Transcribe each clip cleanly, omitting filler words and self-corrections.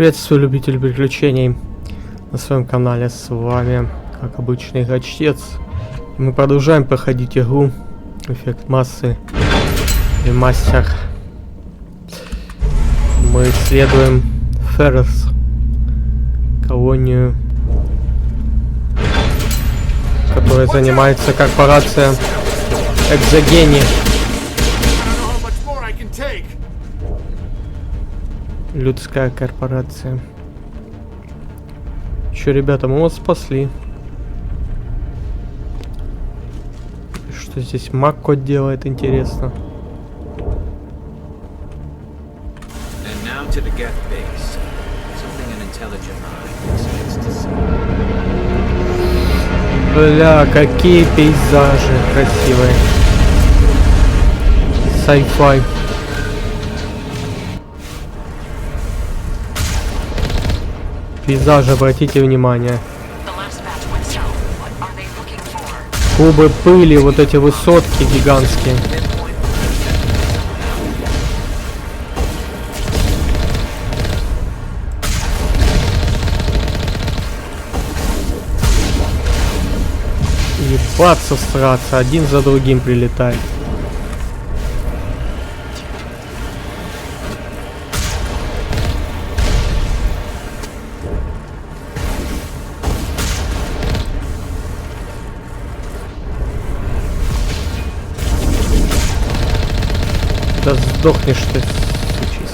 Приветствую, любители приключений на своем канале. С вами, как обычно, игра Часть. И мы продолжаем проходить игру «Эффект массы», ремастер. Мы исследуем Феррес, колонию, которой занимается корпорация Экзогени. Людская корпорация. Че, ребята, мы вас спасли. Что здесь Макко делает, интересно? Бля, какие пейзажи красивые. Sci-fi. Пейзажи, обратите внимание. Кубы пыли, вот эти высотки гигантские. Ебаться, сраться, один за другим прилетает. Да сдохнешь ты, сучись.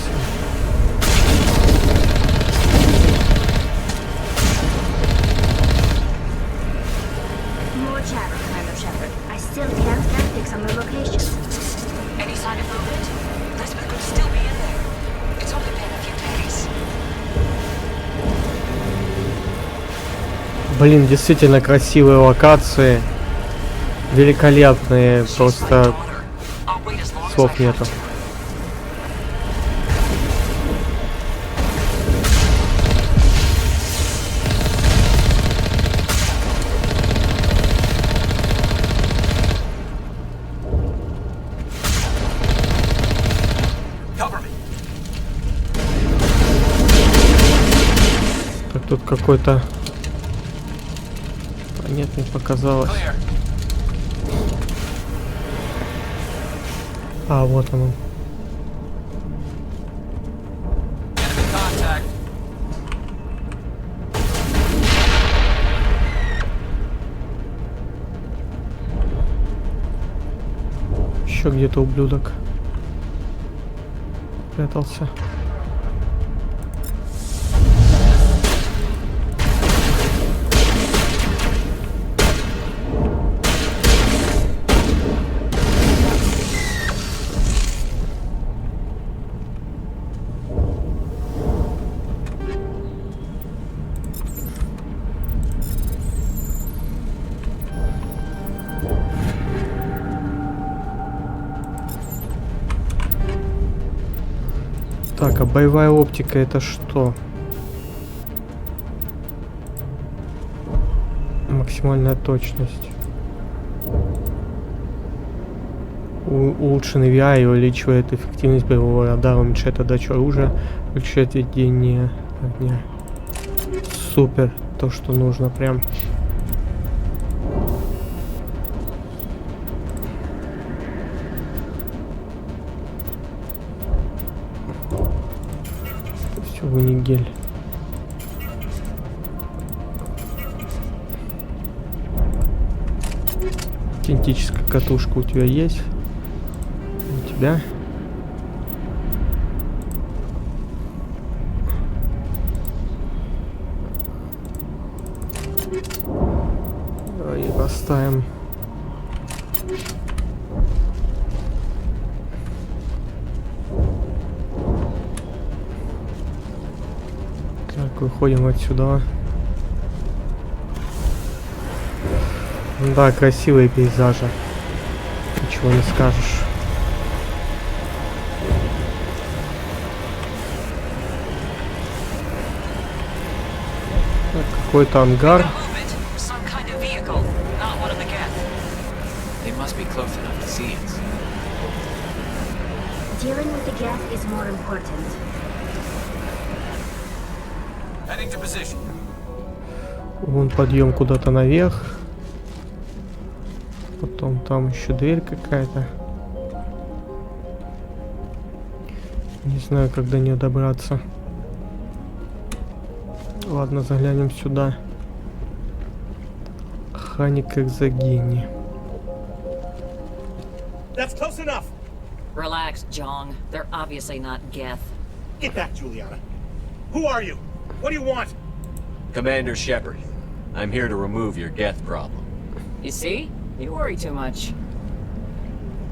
Блин, действительно красивые локации. Великолепные, просто слов нету. Так, тут какой-то понятный показалось. А, вот он. Еще где-то ублюдок прятался. Так, а боевая оптика это что? Максимальная точность. Улучшенный VI увеличивает эффективность боевого радара, уменьшает отдачу оружия, включает ведение огня. Супер, то что нужно прям. Нигель. Кинетическая катушка у тебя есть? У тебя? Давай поставим. Выходим отсюда. Да, красивые пейзажи. Ничего не скажешь. Какой-то ангар. Dealing with the gas is more important. Heading to position. Вон подъем куда-то наверх. Потом там еще дверь какая-то. Не знаю, как до нее добраться. Ладно, заглянем сюда. Ханик Экзогени. That's close enough. Relax, Jong. They're obviously not Geth. Get back, Juliana. Who are you? What do you want? Commander Shepard, I'm here to remove your Geth problem. You see? You worry too much.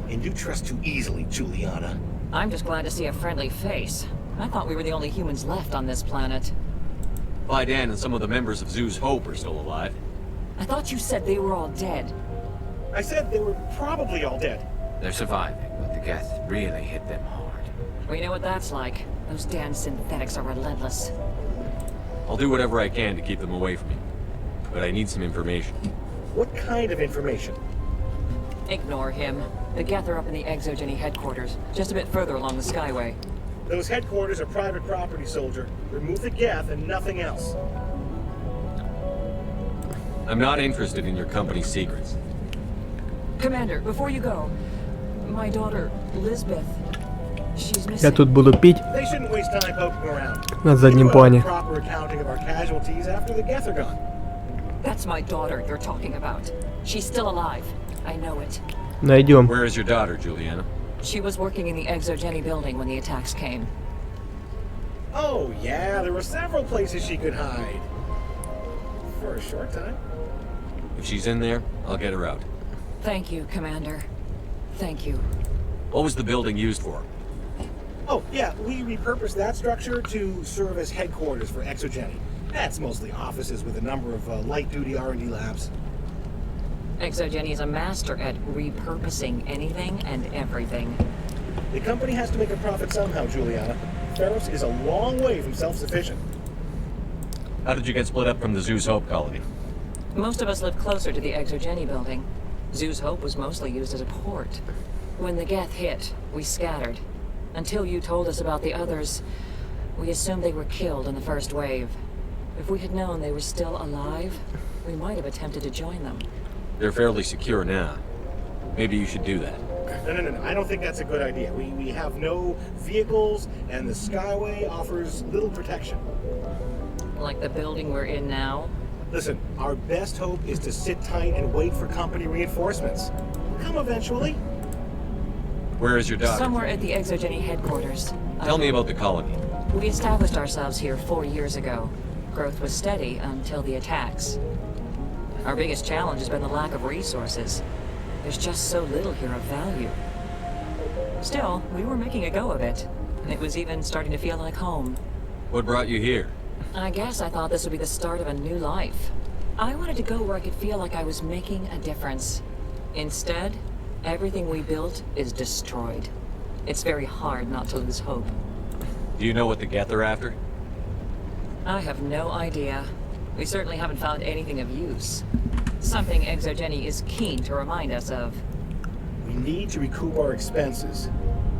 And you trust too easily, Juliana. I'm just glad to see a friendly face. I thought we were the only humans left on this planet. Vidan and some of the members of Zoo's Hope are still alive. I thought you said they were all dead. I said they were probably all dead. They're surviving, but the Geth really hit them hard. We know what that's like. Those damn synthetics are relentless. I'll do whatever I can to keep them away from you. But I need some information. What kind of information? Ignore him. The Geth are up in the Exogeny headquarters, just a bit further along the Skyway. Those headquarters are private property, soldier. Remove the Geth and nothing else. I'm not interested in your company's secrets. Commander, before you go, my daughter, Lisbeth, she's Я missing. тут буду пить They shouldn't waste time poking around. на заднем We do have плане. a proper accounting of our casualties after the Geth are gone. That's my daughter you're talking about. She's still alive. I know it. Найдем. Where is your daughter, Juliana? She was working in the Exogeny building when the attacks came. Oh, yeah, there were several places she could hide. For a short time. If she's in there, I'll get her out. Thank you, Commander. Thank you. What was the building used for? Oh, yeah, we repurposed that structure to serve as headquarters for Exogeny. That's mostly offices with a number of light-duty R&D labs. Exogeny is a master at repurposing anything and everything. The company has to make a profit somehow, Juliana. Ferros is a long way from self-sufficient. How did you get split up from the Zoo's Hope colony? Most of us lived closer to the Exogeny building. Zoo's Hope was mostly used as a port. When the Geth hit, we scattered. Until you told us about the others, we assumed they were killed in the first wave. If we had known they were still alive, we might have attempted to join them. They're fairly secure now. Maybe you should do that. No. I don't think that's a good idea. We have no vehicles, and the Skyway offers little protection. Like the building we're in now. Listen, our best hope is to sit tight and wait for company reinforcements. They'll come eventually. Where is your daughter? Somewhere at the Exogeny headquarters. Tell me about the colony. We established ourselves here 4 years ago. Growth was steady until the attacks. Our biggest challenge has been the lack of resources. There's just so little here of value. Still, we were making a go of it. It was even starting to feel like home. What brought you here? I guess I thought this would be the start of a new life. I wanted to go where I could feel like I was making a difference. Instead, everything we built is destroyed. It's very hard not to lose hope. Do you know what the Geth are after? I have no idea. We certainly haven't found anything of use. Something Exogeny is keen to remind us of. We need to recoup our expenses.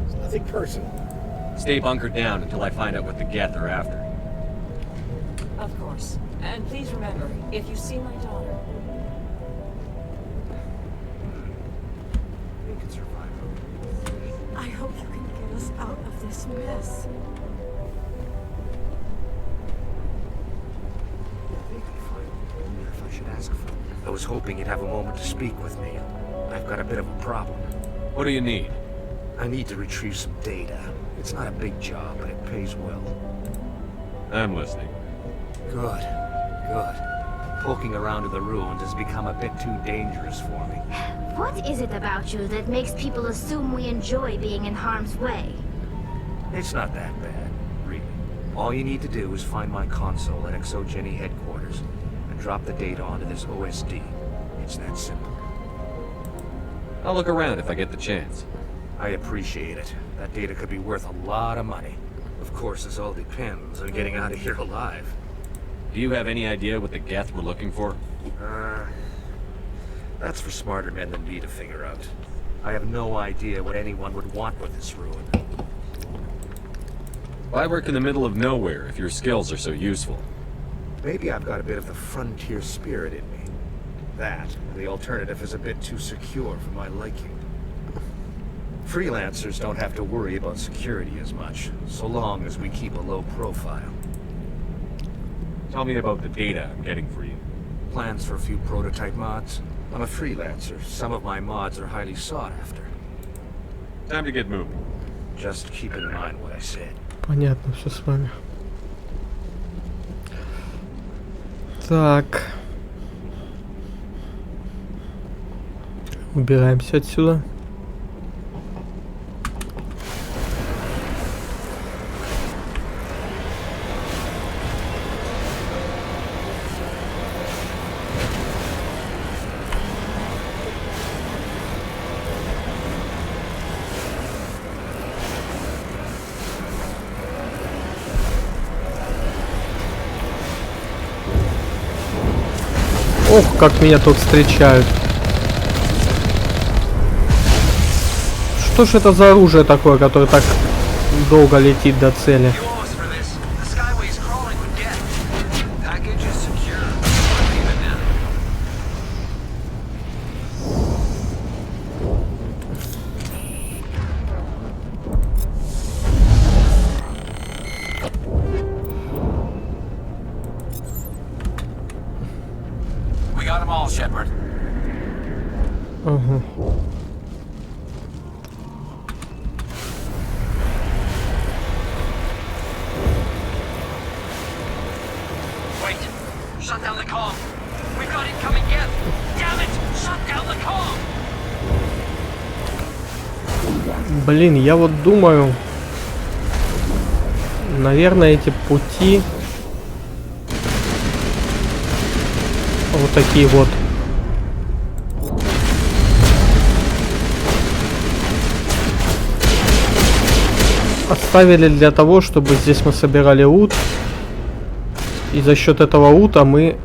It's nothing personal. Stay bunkered down until I find out what the Geth are after. Of course. And please remember, if you see my daughter... We can survive. I hope you can get us out of this mess. If I should ask for it. I was hoping you'd have a moment to speak with me. I've got a bit of a problem. What do you need? I need to retrieve some data. It's not a big job, but it pays well. I'm listening. Good. Poking around in the ruins has become a bit too dangerous for me. What is it about you that makes people assume we enjoy being in harm's way? It's not that bad, really. All you need to do is find my console at Exogeny headquarters and drop the data onto this OSD. It's that simple. I'll look around if I get the chance. I appreciate it. That data could be worth a lot of money. Of course, this all depends on getting out of here alive. Do you have any idea what the Geth were looking for? That's for smarter men than me to figure out. I have no idea what anyone would want with this ruin. Why work in the middle of nowhere if your skills are so useful? Maybe I've got a bit of the frontier spirit in me. That, the alternative is a bit too secure for my liking. Freelancers don't have to worry about security as much, so long as we keep a low profile. Tell me about the data I'm getting for you. Plans for a few prototype mods? I'm a freelancer. Some of my mods are highly sought after. Time to get moving. Just keep in mind what I said. Понятно все с вами. Так. Убираемся отсюда. Ох, как меня тут встречают. Что ж это за оружие такое, которое так долго летит до цели? Ага. Блин, я вот думаю, наверное, эти пути вот такие вот. Оставили для того, чтобы здесь мы собирали ут. И за счет этого ута мы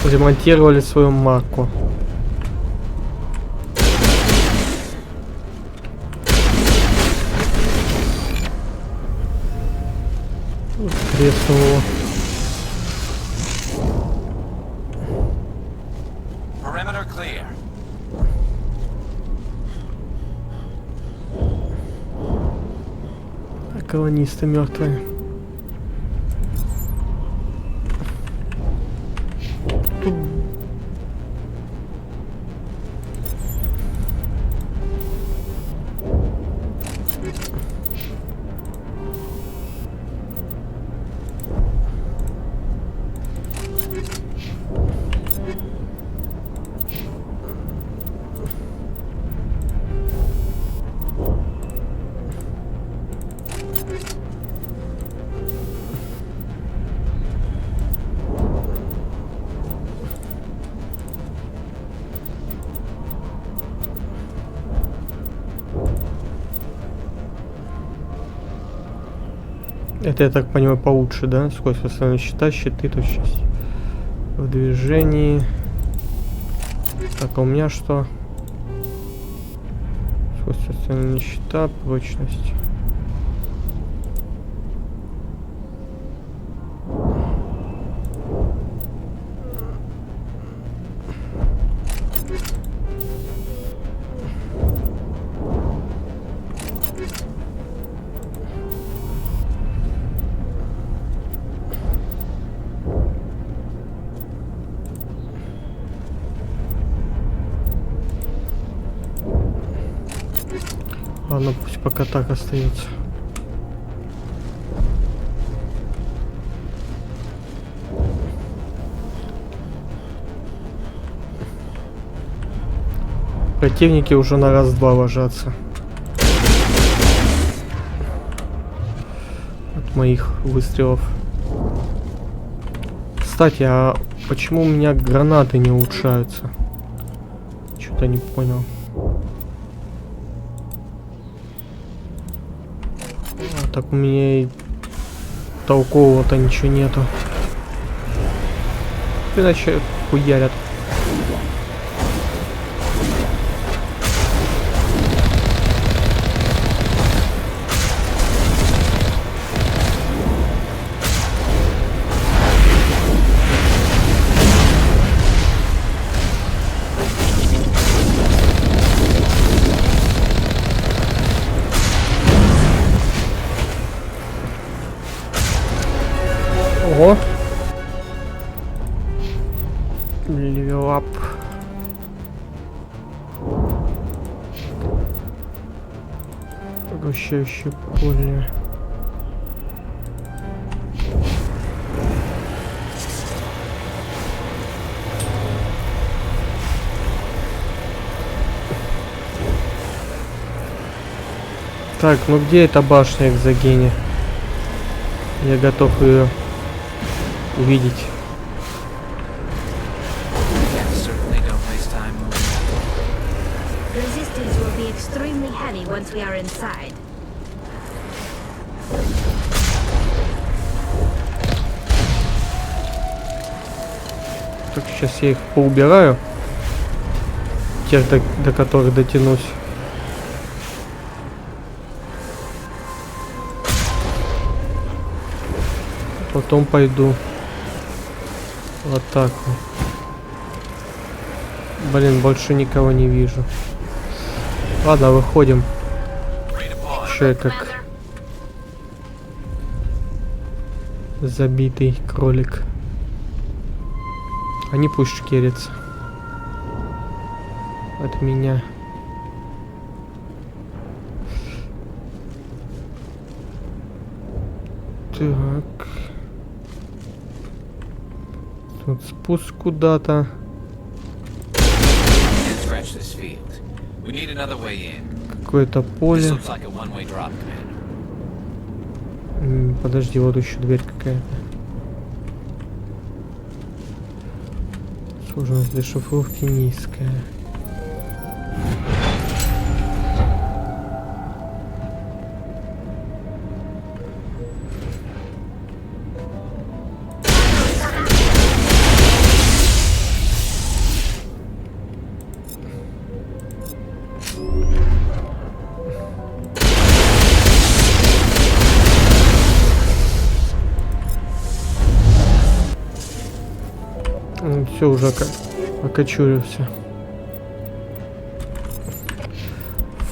ремонтировали свою марку. Треснуло. Колонисты мертвые. Тут... Это, я так понимаю, получше, да? Скорость основной щита, щиты, точность в движении. Так, а у меня что? Скорость основной щита, прочность. Ладно, пусть пока так остается. Противники уже на раз-два ложатся. От моих выстрелов. Кстати, а почему у меня гранаты не улучшаются? Что-то не понял. Так у меня и толкового-то ничего нету. Иначе хуярят. Левелап. Поглощающее поле. Так, ну где эта башня экзогения? Я готов ее увидеть. Resistance will be extremely heavy once we are inside. Так, сейчас я их поубираю. Тех, до которых дотянусь. Потом пойду в атаку. Блин, больше никого не вижу. Ладно, выходим. Еще я как забитый кролик. Они пусть шкерятся от меня. Так. Тут спуск куда-то. Какое-то поле. Подожди, вот еще дверь какая-то. Сложность дешифровки низкая. Все, уже окочурился.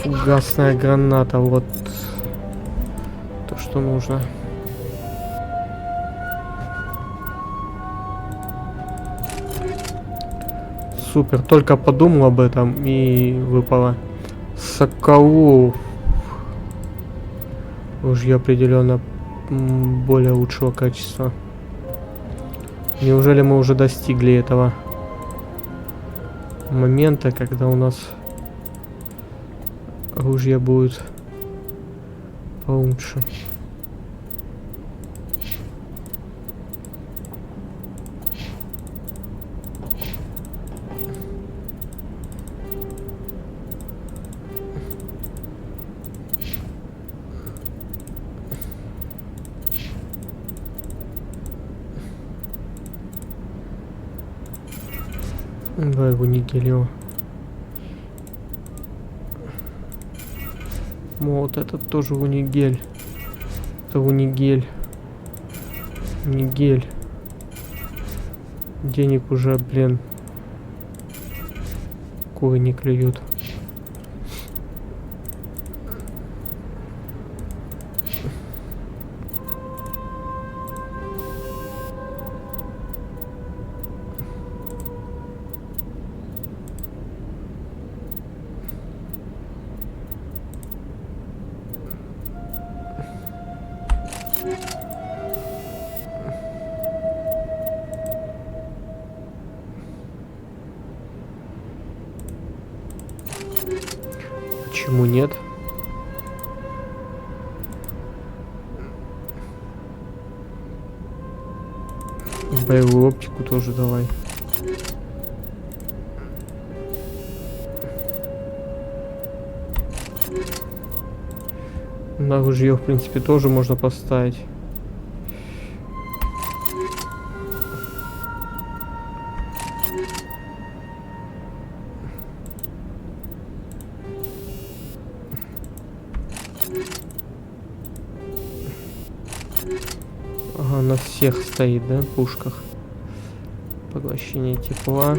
Фугасная граната, вот то, что нужно. Супер, только подумал об этом и выпало. Соколов. Ружье определенно более лучшего качества. Неужели мы уже достигли этого момента, когда у нас оружие будет получше? Давай его не гелио. Вот этот тоже унигель. Это унигель. Унигель. Денег уже, блин, куры не клюют. Почему нет? Боевую оптику тоже давай. На ружье, в принципе, тоже можно поставить. Ага, на всех стоит, да, пушках. Поглощение тепла.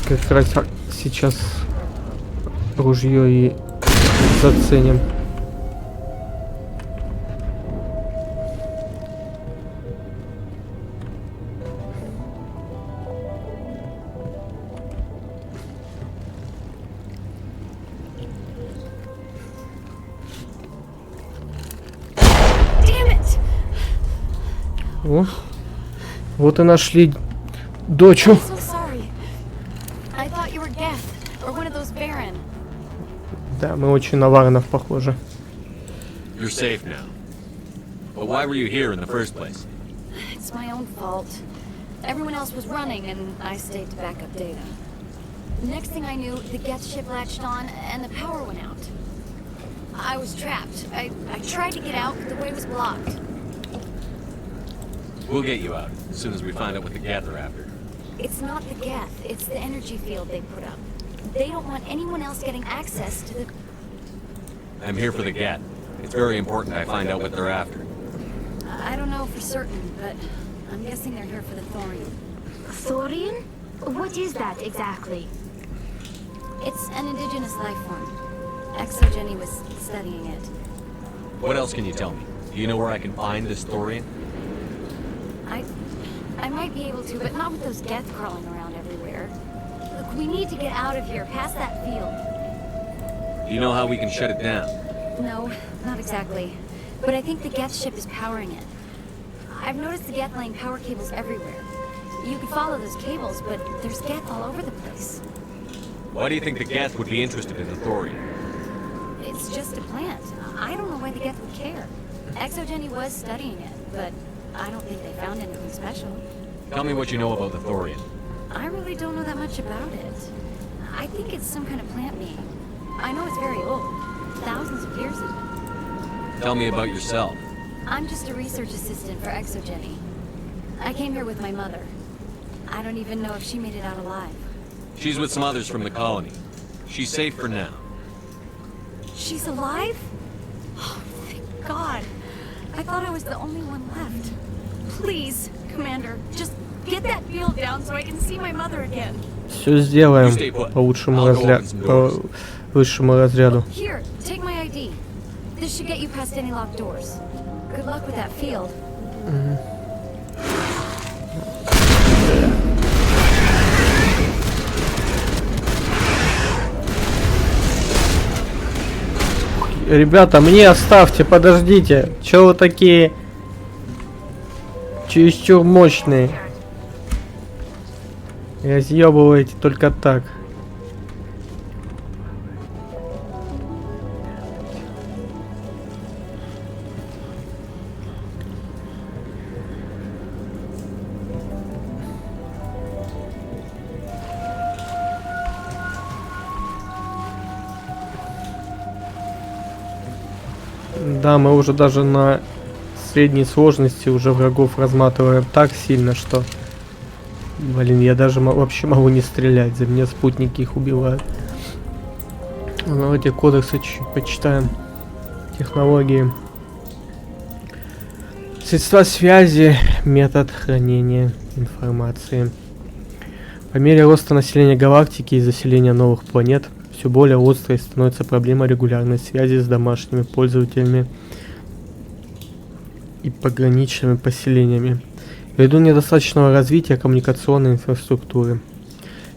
Как раз сейчас ружье и заценим. О, вот и нашли дочу. I'm so sorry. I thought you were Geth or one of those Baron. Да, мы очень на Варнов похожи. You're safe now. But why were you here in the first place? It's my own fault. Everyone else was running and I stayed to back up data. The next thing I knew, the Geth ship latched on and the power went out. I was trapped. I tried to get out, but the way was blocked. We'll get you out as soon as we find out what the Geth are after. It's not the Geth, it's the energy field they put up. They don't want anyone else getting access to the... I'm here for the Geth. It's very important I find out what they're after. I don't know for certain, but I'm guessing they're here for the thorium. Thorium? What is that exactly? It's an indigenous life form. Exogeny was studying it. What else can you tell me? Do you know where I can find this thorium? I might be able to, but not with those Geth crawling around everywhere. Look, we need to get out of here, past that field. Do you know how we can shut it down? No, not exactly. But I think the Geth ship is powering it. I've noticed the Geth laying power cables everywhere. You could follow those cables, but there's Geth all over the place. Why do you think the Geth would be interested in the thorium? It's just a plant. I don't know why the Geth would care. Exogeny was studying it, but I don't think they found anything special. Tell me what you know about the thorium. I really don't know that much about it. I think it's some kind of plant being. I know it's very old. Thousands of years ago. Tell me about yourself. I'm just a research assistant for Exogeny. I came here with my mother. I don't even know if she made it out alive. She's with some others from the colony. She's safe for now. She's alive? Oh, thank God. I thought I was the only one left. Please, Commander, just get that field down so I can see my mother again. Все сделаем по высшему разряду. Here, take my ID. This should get you past any locked doors. Good luck with that field. Ребята, мне оставьте, подождите. Чё вы такие чересчур мощные? Разъебываете только так. Да, мы уже даже на средней сложности уже врагов разматываем так сильно, что... Блин, я даже вообще могу не стрелять, за меня спутники их убивают. Давайте кодексы чуть-чуть почитаем. Технологии. Средства связи, метод хранения информации. По мере роста населения галактики и заселения новых планет, все более острой становится проблема регулярной связи с домашними пользователями и пограничными поселениями, ввиду недостаточного развития коммуникационной инфраструктуры.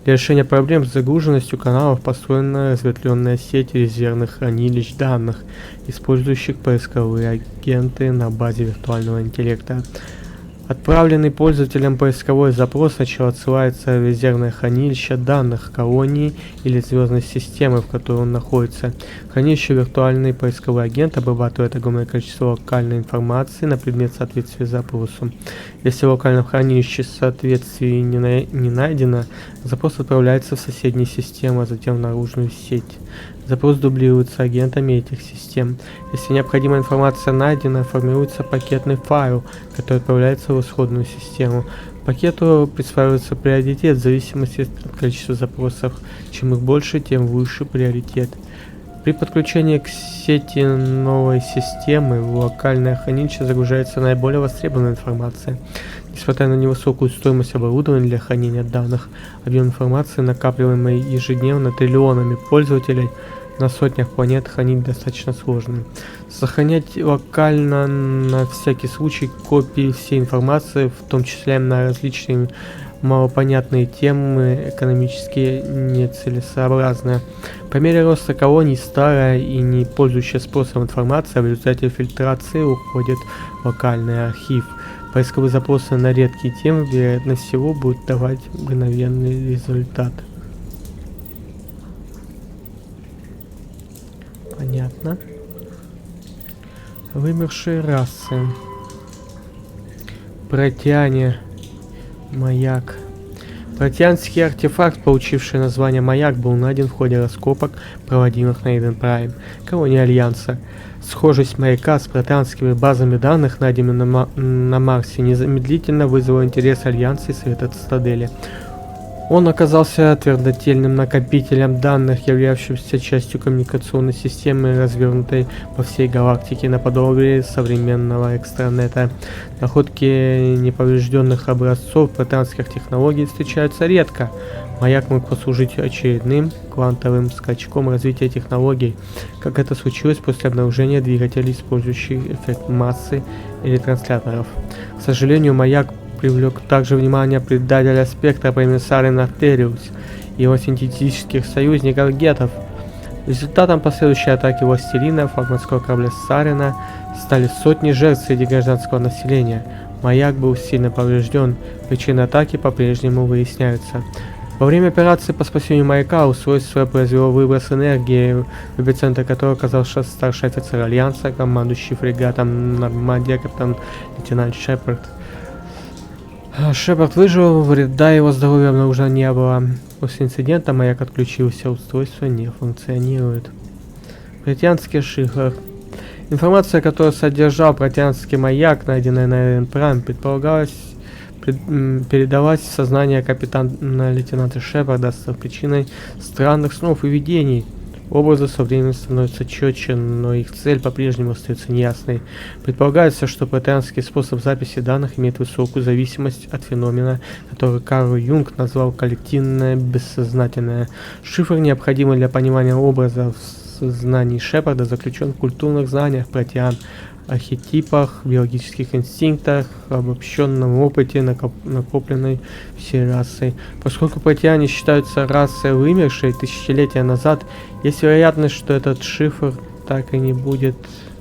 Для решения проблем с загруженностью каналов построена разветвленная сеть резервных хранилищ данных, использующих поисковые агенты на базе виртуального интеллекта. Отправленный пользователем поисковой запрос сначала отсылается в резервное хранилище данных колонии или звездной системы, в которой он находится. В хранилище виртуальный поисковый агент обрабатывает огромное количество локальной информации на предмет соответствия запросу. Если в локальном хранилище соответствие не найдено, запрос отправляется в соседние системы, а затем в наружную сеть. Запрос дублируется агентами этих систем. Если необходимая информация найдена, формируется пакетный файл, который отправляется в исходную систему. Пакету присваивается приоритет в зависимости от количества запросов. Чем их больше, тем выше приоритет. При подключении к сети новой системы в локальное хранилище загружается наиболее востребованная информация. Несмотря на невысокую стоимость оборудования для хранения данных, объем информации, накапливаемый ежедневно триллионами пользователей, на сотнях планет хранить достаточно сложно. Сохранять локально на всякий случай копии всей информации, в том числе на различные малопонятные темы, экономически нецелесообразно. По мере роста колоний старая и не пользующая спросом информация в результате фильтрации уходит в локальный архив. Поисковые запросы на редкие темы, вероятно всего, будут давать мгновенный результат. Понятно. Вымершие расы. Протяне. Маяк. Протянский артефакт, получивший название «Маяк», был найден в ходе раскопок, проводимых на Иден Прайм, колонии Альянса. Схожесть маяка с протянскими базами данных, найденными на Марсе, незамедлительно вызвала интерес Альянса и Совета Цитадели. Он оказался твердотельным накопителем данных, являвшимся частью коммуникационной системы, развернутой по всей галактике наподобие современного экстранета. Находки неповрежденных образцов протянских технологий встречаются редко. Маяк мог послужить очередным квантовым скачком развития технологий, как это случилось после обнаружения двигателей, использующих эффект массы или трансляторов. К сожалению, маяк привлек также внимание предателя спектра по имени Сарен Артериус и его синтетических союзников гетов. Результатом последующей атаки властелина флагманского корабля Сарена стали сотни жертв среди гражданского населения. Маяк был сильно поврежден, причины атаки по-прежнему выясняются. Во время операции по спасению маяка устройство произвело выброс энергии, в эпицентре которого оказался старший офицер Альянса, командующий фрегатом Нормандия, капитан-лейтенант Шепард. Шепард выжил, вреда его здоровью обнаружено не было. После инцидента маяк отключился, устройство не функционирует. Протянский шифр. Информация, которую содержал протянский маяк, найденная на Иден Прайм, передалась в сознание капитана-лейтенанта Шепарда с причиной странных снов и видений. Образы со временем становятся четче, но их цель по-прежнему остается неясной. Предполагается, что протянский способ записи данных имеет высокую зависимость от феномена, который Карл Юнг назвал коллективное бессознательное. Шифр, необходимый для понимания образов знаний Шепарда, заключен в культурных знаниях протян, архетипах, биологических инстинктах, обобщенном опыте, накопленной всей расой. Поскольку протяне считаются расой вымершей тысячелетия назад, есть вероятность, что этот шифр так и не будет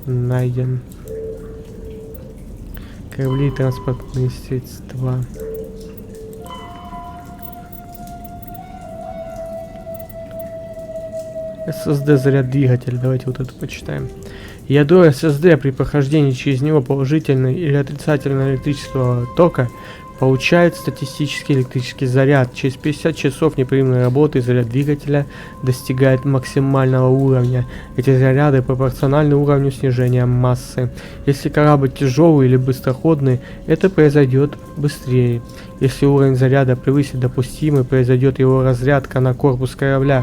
найден. Корабли и транспортные средства. SSD заряд двигателя. Давайте вот это почитаем. Ядро SSD при прохождении через него положительного или отрицательного электрического тока получает статистический электрический заряд. Через 50 часов непрерывной работы заряд двигателя достигает максимального уровня. Эти заряды пропорциональны уровню снижения массы. Если корабль тяжелый или быстроходный, это произойдет быстрее. Если уровень заряда превысит допустимый, произойдет его разрядка на корпус корабля.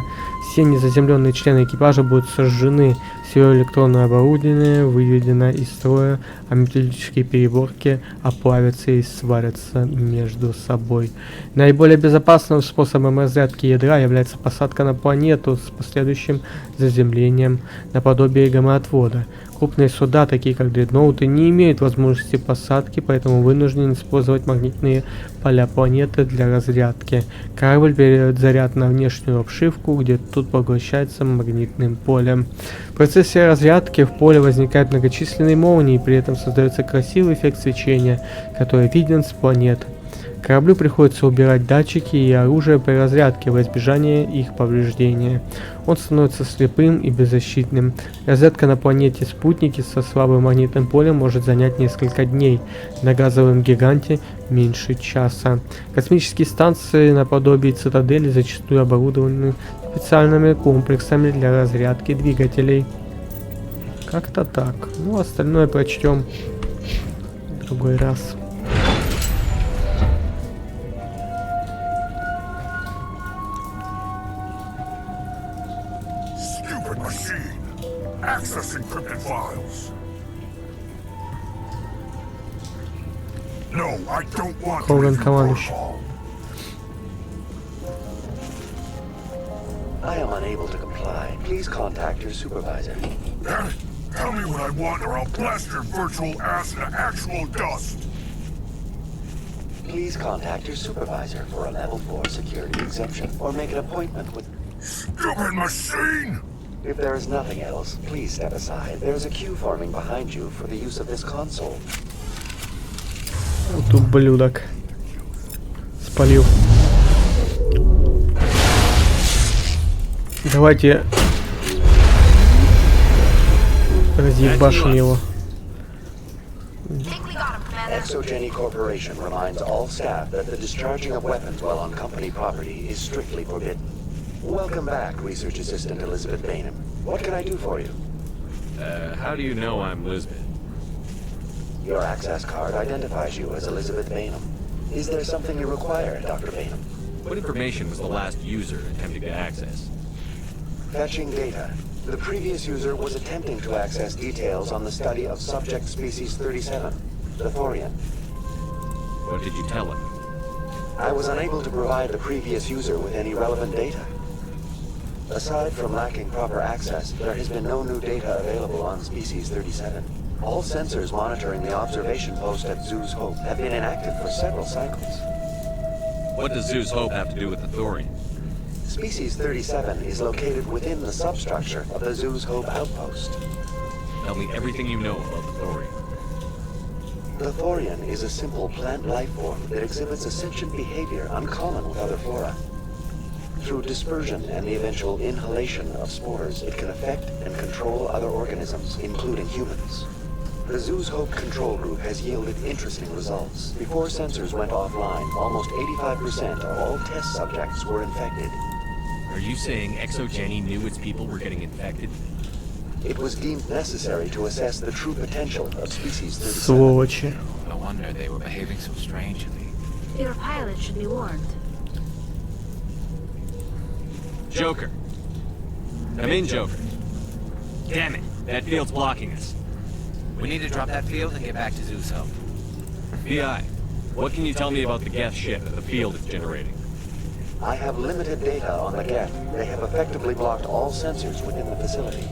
Все незаземленные члены экипажа будут сожжены, все электронное оборудование выведено из строя, а металлические переборки оплавятся и сварятся между собой. Наиболее безопасным способом разрядки ядра является посадка на планету с последующим заземлением наподобие громоотвода. Крупные суда, такие как дредноуты, не имеют возможности посадки, поэтому вынуждены использовать магнитные поля планеты для разрядки. Корабль передает заряд на внешнюю обшивку, где тут поглощается магнитным полем. В процессе разрядки в поле возникают многочисленные молнии, и при этом создается красивый эффект свечения, который виден с планеты. Кораблю приходится убирать датчики и оружие при разрядке во избежание их повреждения. Он становится слепым и беззащитным. Разрядка на планете спутники со слабым магнитным полем может занять несколько дней. На газовом гиганте меньше часа. Космические станции наподобие цитадели зачастую оборудованы специальными комплексами для разрядки двигателей. Как-то так. Ну, остальное прочтем в другой раз. Access encrypted files. No, I don't want to Колган leave командующий. protocol. I am unable to comply. Please contact your supervisor. Damn it! Tell me what I want or I'll blast your virtual ass into actual dust! Please contact your supervisor for a level 4 security exemption or make an appointment with... Stupid machine! If there is nothing else, please step aside. There's a queue forming behind you for the use of this console. Вот ублюдок. Спалил. Давайте разъебашим его. Exogeny Corporation reminds all staff that the discharging of weapons while on company property is strictly forbidden. Welcome back, Research Assistant Elizabeth Bainham. What can I do for you? How do you know I'm Lisbeth? Your access card identifies you as Elizabeth Bainham. Is there something you require, Dr. Bainham? What information was the last user attempting to access? Fetching data. The previous user was attempting to access details on the study of subject species 37, the Thorian. What did you tell him? I was unable to provide the previous user with any relevant data. Aside from lacking proper access, there has been no new data available on species 37. All sensors monitoring the observation post at Zoo's Hope have been inactive for several cycles. What does Zoo's Hope have to do with the Thorian? Species 37 is located within the substructure of the Zoo's Hope outpost. Tell me everything you know about the Thorian. The Thorian is a simple plant life form that exhibits a sentient behavior uncommon with other flora. Through dispersion and the eventual inhalation of spores, it can affect and control other organisms, including humans. The Zoo's Hope control group has yielded interesting results. Before sensors went offline, almost 85% of all test subjects were infected. Are you saying Exogeny knew its people were getting infected? It was deemed necessary to assess the true potential of species 37. Сволочи. No wonder they were behaving so strangely. Your pilot should be warned. Joker. Come in, Joker. Damn it, that field's blocking us. We need to drop that field and get back to Zoo's Hope. PI, what can you tell me about the Geth ship and the field it's generating? I have limited data on the Geth. They have effectively blocked all sensors within the facility.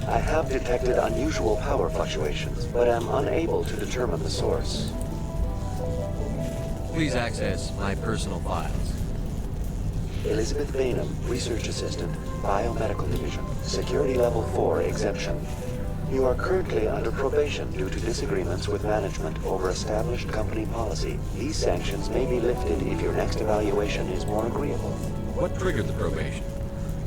I have detected unusual power fluctuations, but am unable to determine the source. Please access my personal files. Elizabeth Bainham, Research Assistant, Biomedical Division, Security Level 4 exemption. You are currently under probation due to disagreements with management over established company policy. These sanctions may be lifted if your next evaluation is more agreeable. What triggered the probation?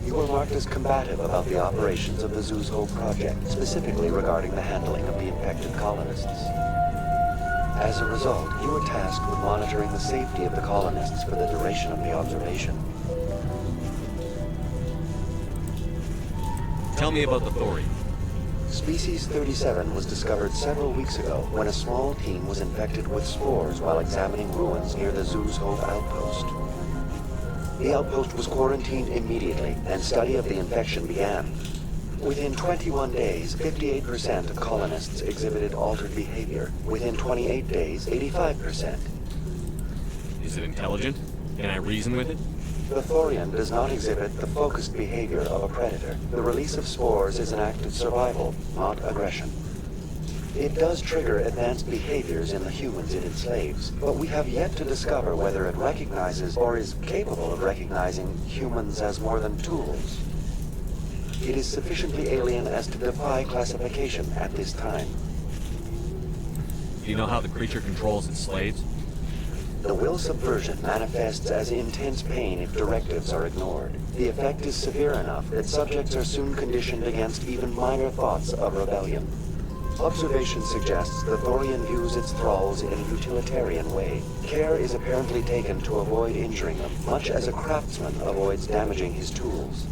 You were marked as combative about the operations of the Zoo's Hope project, specifically regarding the handling of the infected colonists. As a result, you were tasked with monitoring the safety of the colonists for the duration of the observation. Tell me about the Thorian. Species 37 was discovered several weeks ago when a small team was infected with spores while examining ruins near the Zoo's Hope outpost. The outpost was quarantined immediately, and study of the infection began. Within 21 days, 58% of colonists exhibited altered behavior. Within 28 days, 85%. Is it intelligent? Can I reason with it? The Thorian does not exhibit the focused behavior of a predator. The release of spores is an act of survival, not aggression. It does trigger advanced behaviors in the humans it enslaves, but we have yet to discover whether it recognizes or is capable of recognizing humans as more than tools. It is sufficiently alien as to defy classification at this time. Do you know how the creature controls its slaves? The will subversion manifests as intense pain if directives are ignored. The effect is severe enough that subjects are soon conditioned against even minor thoughts of rebellion. Observation suggests the Thorian views its thralls in a utilitarian way. Care is apparently taken to avoid injuring them, much as a craftsman avoids damaging his tools.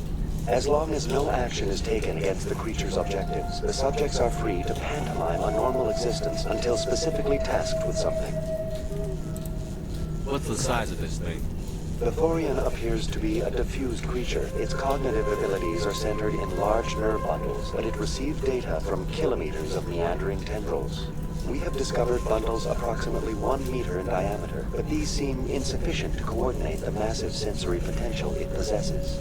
As long as no action is taken against the creature's objectives, the subjects are free to pantomime a normal existence until specifically tasked with something. What's the size of this thing? The Thorian appears to be a diffused creature. Its cognitive abilities are centered in large nerve bundles, but it receives data from kilometers of meandering tendrils. We have discovered bundles approximately 1 meter in diameter, but these seem insufficient to coordinate the massive sensory potential it possesses.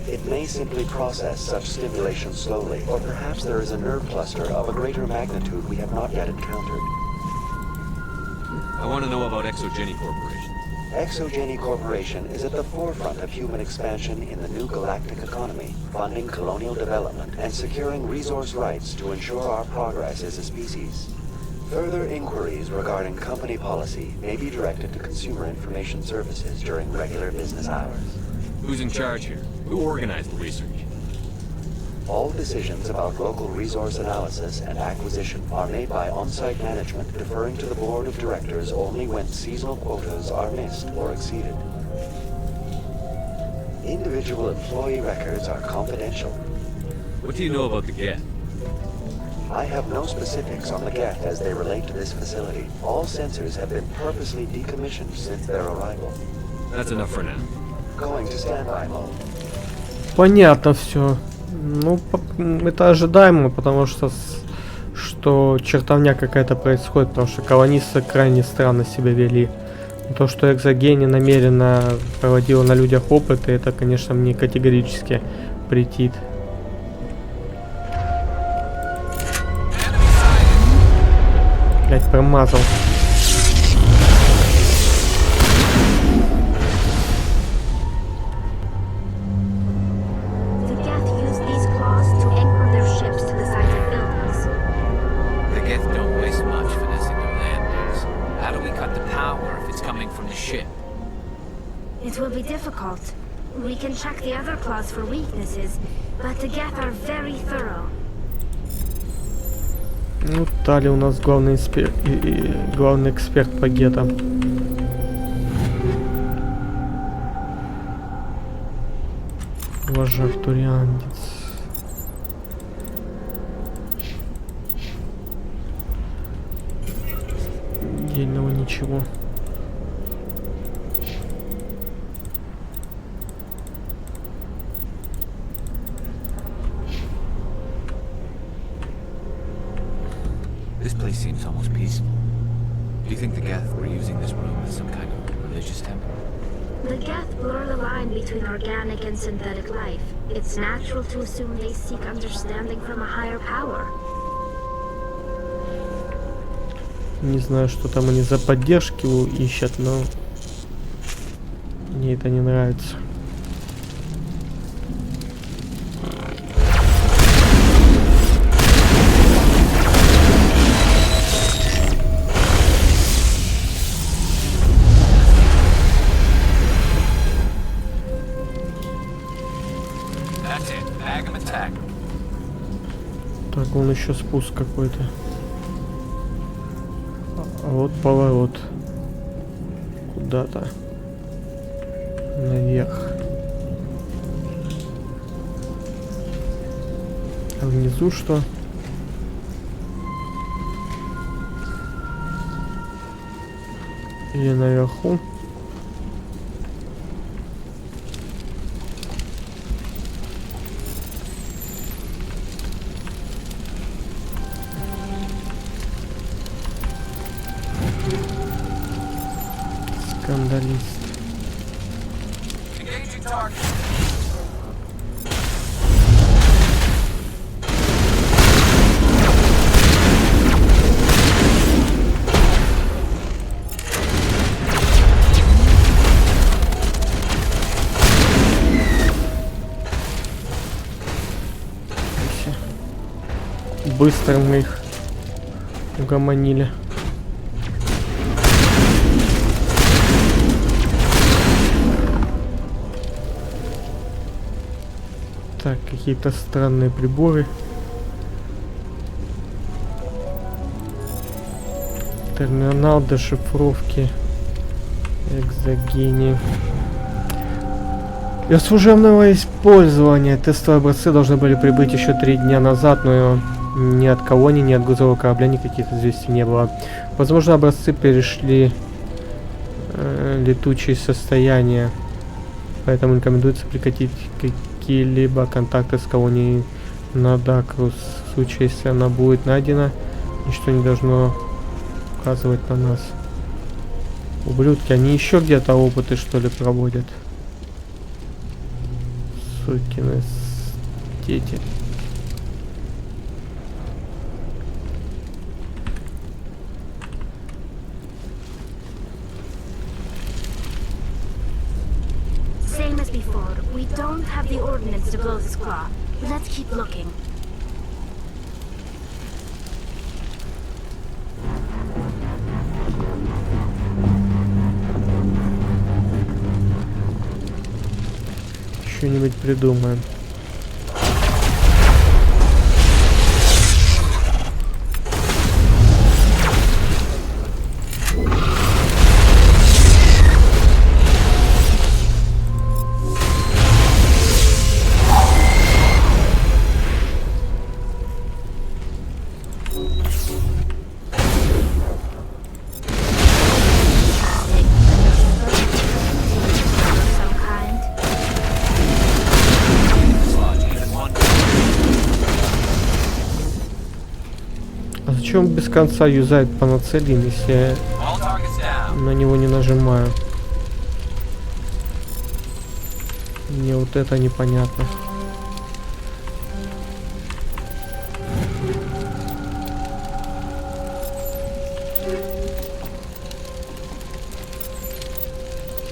It may simply process such stimulation slowly, or perhaps there is a nerve cluster of a greater magnitude we have not yet encountered. I want to know about Exogeny Corporation. Exogeny Corporation is at the forefront of human expansion in the new galactic economy, funding colonial development and securing resource rights to ensure our progress as a species. Further inquiries regarding company policy may be directed to Consumer Information Services during regular business hours. Who's in charge here? Who organized the research? All decisions about local resource analysis and acquisition are made by on-site management, deferring to the board of directors only when seasonal quotas are missed or exceeded. Individual employee records are confidential. What do you know about the Geth? I have no specifics on the Geth as they relate to this facility. All sensors have been purposely decommissioned since their arrival. That's enough for now. Going to standby mode. Понятно все. Ну, это ожидаемо, потому что чертовня какая-то происходит, потому что колонисты крайне странно себя вели. То, что Экзогени намеренно проводила на людях опыты, это, конечно, мне категорически претит. Блять, промазал. It will be difficult. We can check the other claws for weaknesses, but the Geth are very thorough. Ну, Тали у нас главный эксперт по гетам. Вожак туриандец. Дельного ничего. This place seems almost peaceful. Do you think the Geth were using this room as some kind of religious temple? The Geth blur the line between organic and synthetic life. It's natural to assume they seek understanding from a higher power. Не знаю, что там они за поддержки ищут, но мне это не нравится. Так, вон еще спуск какой-то. А вот поворот. Куда-то. Наверх. А внизу что? Или наверху? Скандалист. Быстро мы их угомонили. Так, какие-то странные приборы. Терминал дешифровки. Экзогени. Для служебного использования тестовые образцы должны были прибыть еще 3 дня назад, но ни от колонии, ни от грузового корабля никаких известий не было. Возможно, образцы перешли летучие состояния, поэтому рекомендуется прекратить какие-либо контакты с колонией на Дакрус. В случае, если она будет найдена, ничто не должно указывать на нас. Ублюдки, они еще где-то опыты, что ли, проводят? Сукины дети. Same as before. We don't have the ordnance to blow this claw. Let's keep looking. Что-нибудь придумаем. Зачем без конца юзает паноцелин, если я на него не нажимаю? Мне вот это непонятно.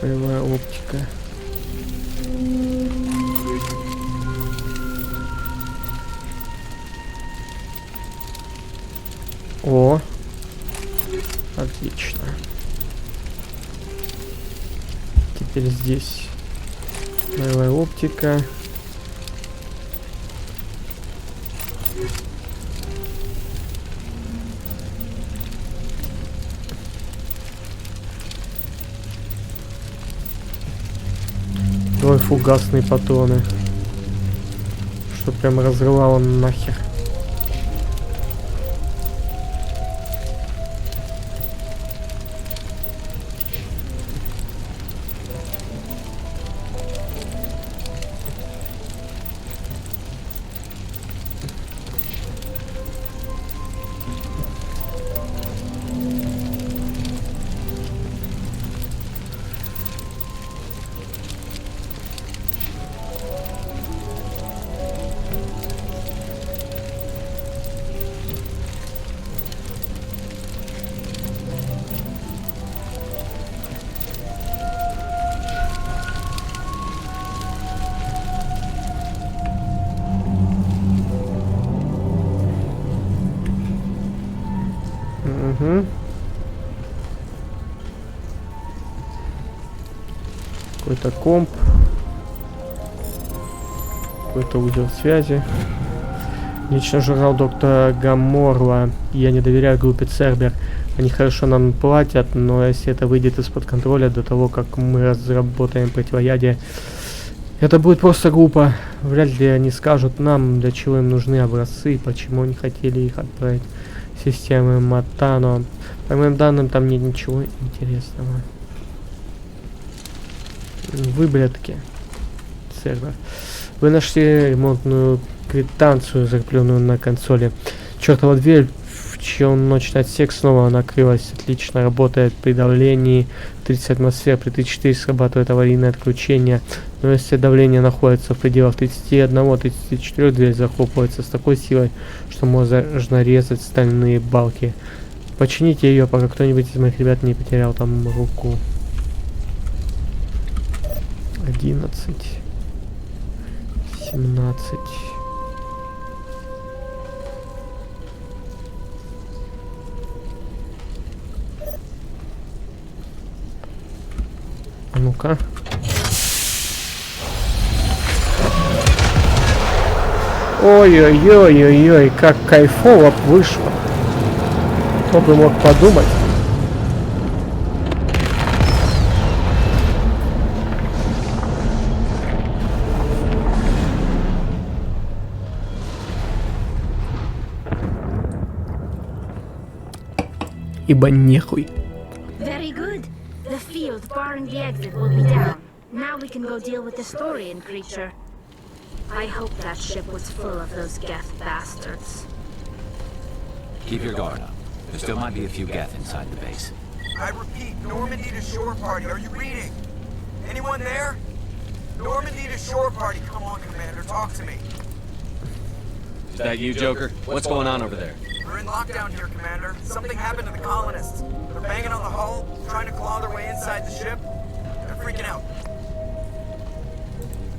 Боевая оптика. О, отлично. Теперь здесь боевая оптика. Давай фугасные патроны, что прям разрывало нахер. Какой-то комп, какой-то узел связи. Лично журнал доктора Гаморла. Я не доверяю группе Цербер. Они хорошо нам платят, но если это выйдет из-под контроля до того, как мы разработаем противоядие, это будет просто глупо. Вряд ли они скажут нам, для чего им нужны образцы и почему они хотели их отправить в системы Матано. По моим данным, там нет ничего интересного. Выблядки. Сервер. Вы нашли ремонтную квитанцию, закрепленную на консоли. Чертова дверь, в чьем ночной отсек снова накрылась. Отлично работает при давлении 30 атмосфер. При 34 срабатывает аварийное отключение. Но если давление находится в пределах 31-34, дверь захлопывается с такой силой, что можно резать стальные балки. Почините ее, пока кто-нибудь из моих ребят не потерял там руку. 11, 17. А ну-ка. Ой-ой-ой-ой-ой, как кайфово вышло. Кто бы мог подумать. Ибо нехуй. Very good. The field barring the exit will be down. Now we can go deal with the Storian creature. I hope that ship was full of those Geth bastards. Keep your guard up. There still might be a few Geth inside the base. I repeat, Normandy to shore party. Are you reading? Anyone there? Normandy to shore party. Come on, Commander, talk to me. Is that you, Joker? What's going on over there? We're in lockdown here, Commander. Something happened to the colonists. They're banging on the hull, trying to claw their way inside the ship. They're freaking out.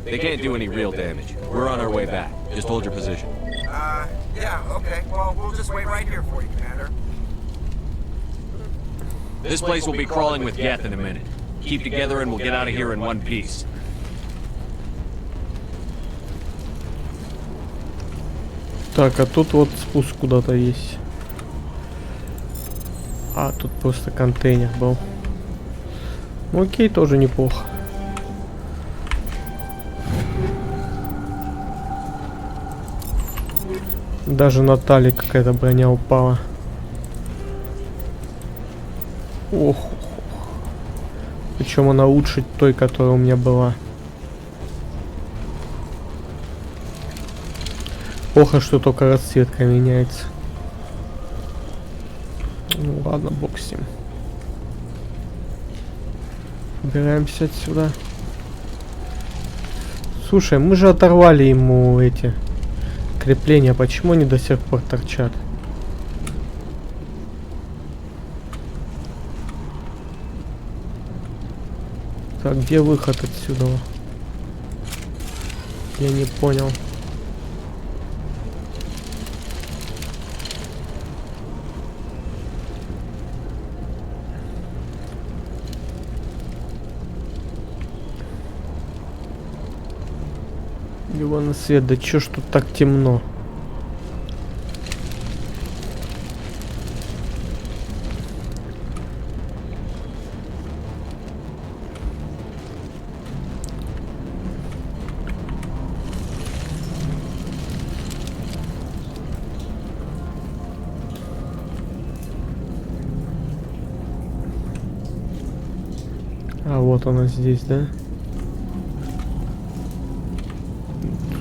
They can't do any real damage. We're on our way back. Just hold your position. Yeah, okay. Well, we'll just wait right here for you, Commander. This place will be crawling with Geth in a minute. Keep together and we'll get out of here in one piece. Так, а тут вот спуск куда-то есть. А, тут просто контейнер был. Ну, окей, тоже неплохо. Даже на талии какая-то броня упала. Ох. Причем она лучше той, которая у меня была. Плохо, что только расцветка меняется. Ну ладно, бог с ним. Убираемся отсюда. Слушай, мы же оторвали ему эти крепления. Почему они до сих пор торчат? Так, где выход отсюда? Я не понял. Иван свет, да чё ж тут так темно? А вот она здесь, да?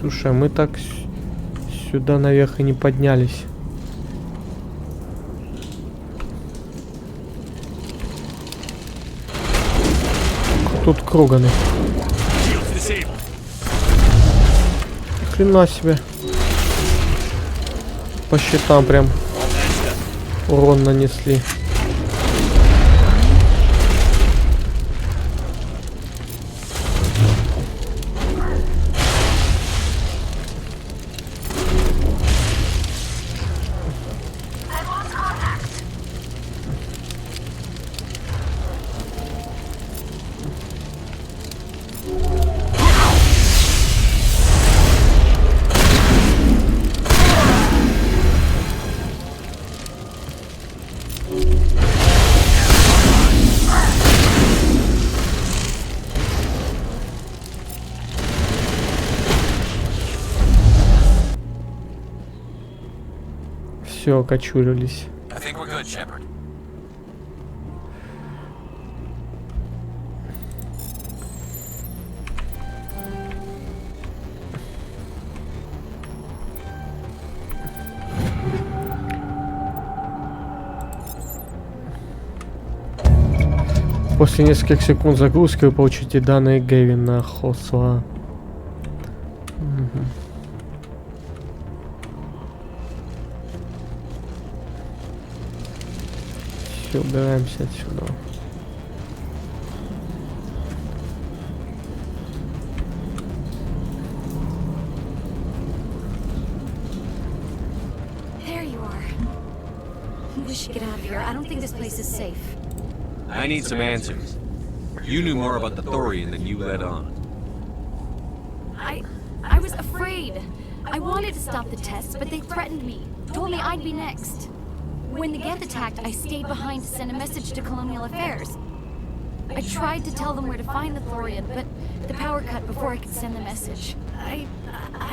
Слушай, мы так сюда наверх и не поднялись. Тут Кроганы. Хрена себе. По щитам прям урон нанесли. Все, окочурились. После нескольких секунд загрузки вы получите данные Гэви на Хосла. Все, убираемся отсюда. There you are. We should get out of here. I don't think this place is safe. I need some answers. You knew more about the Thorian than you let on. I was afraid. I wanted to stop the tests, but they threatened me. Told me I'd be next. When the Geth attacked, I stayed behind to send a message to Colonial Affairs. I tried to tell them where to find the Thorian, but the power cut before I could send the message. I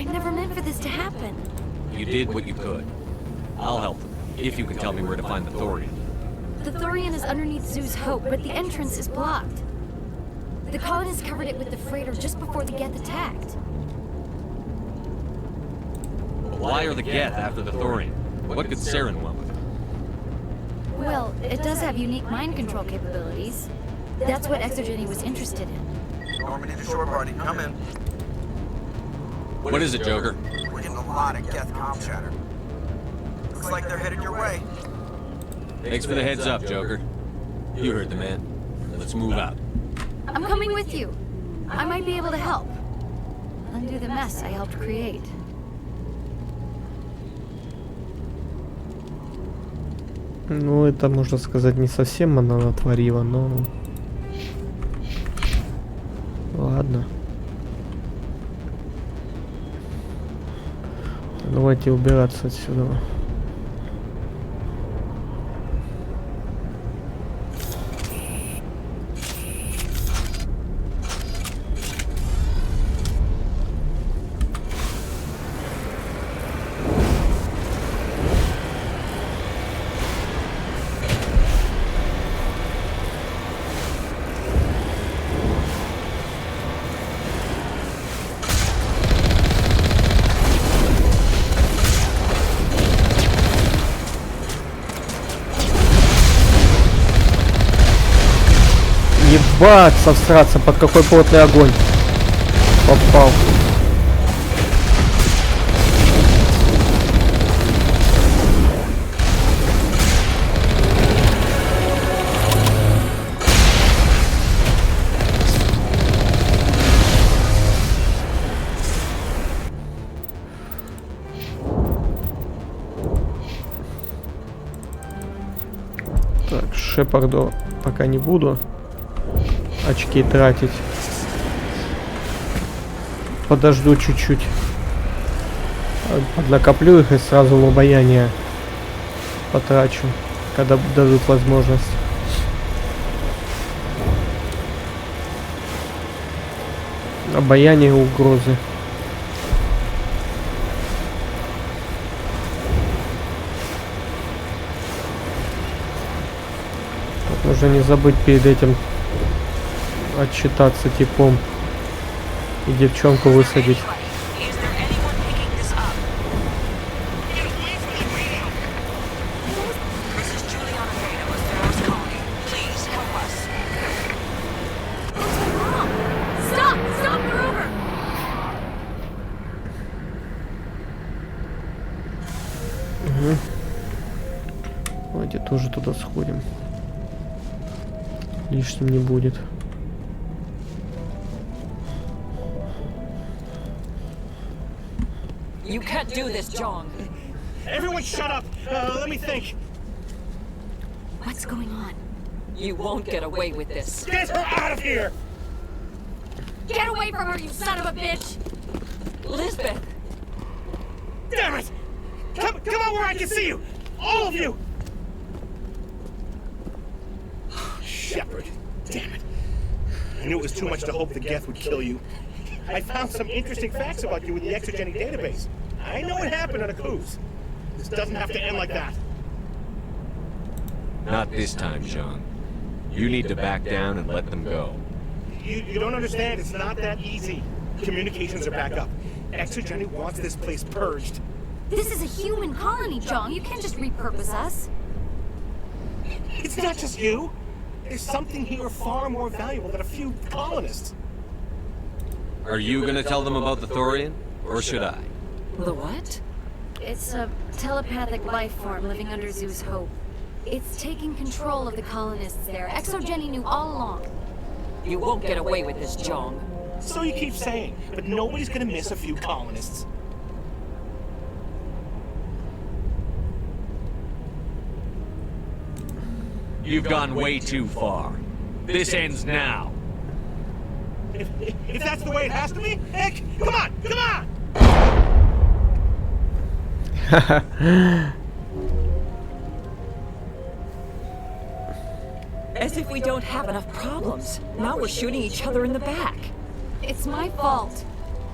never meant for this to happen. You did what you could. I'll help them, if you can tell me where to find the Thorian. The Thorian is underneath Zoo's Hope, but the entrance is blocked. The colonists covered it with the freighter just before the Geth attacked. Why are the Geth after the Thorian? What could Saren want with it? Well, it does have unique mind control capabilities. That's what Exogeny was interested in. Normandy to shore party, come in. What is it, Joker? We're getting a lot of Geth comm chatter. Looks like they're headed your way. Thanks for the heads up, Joker. You heard the man. Let's move out. I'm coming with you. I might be able to help. Undo the mess I helped create. Ну, это, можно сказать, не совсем она натворила, но... Ладно. Давайте убираться отсюда. Ебаться, всраться, под какой плотный огонь попал. Так, Шепарду пока не буду очки тратить. Подожду чуть-чуть. Накоплю их и сразу в обаяние потрачу, когда дадут возможность. Обаяние и угрозы. Нужно не забыть перед этим отчитаться типом и девчонку высадить. Угу. Давайте тоже туда сходим. Лишним не будет. You can't do this, John. Everyone shut up! Let me think. What's going on? You won't get away with this. Get her out of here! Get away from her, you son of a bitch! Lisbeth! Damn it! Come out where I can see you! All of you! Shepard, damn it. I knew it was too much to hope the Geth would kill you. I found some interesting facts about you in the exogenic database. I know it happened on a cruise. This doesn't have to end like that. Not this time, Jean. You need to back down and let them go. You don't understand. It's not that easy. Communications are back up. Exogenic wants this place purged. This is a human colony, John. You can't just repurpose us. It's not just you. There's something here far more valuable than a few colonists. Are you gonna tell them about the Thorian, or should I? The what? It's a telepathic life form living under Zeus Hope. It's taking control of the colonists there. Exogeny knew all along. You won't get away with this, John. So you keep saying, but nobody's gonna miss a few colonists. You've gone way too far. This ends now. If that's the way it has to be, heck, come on, come on! As if we don't have enough problems. Now we're shooting each other in the back. It's my fault.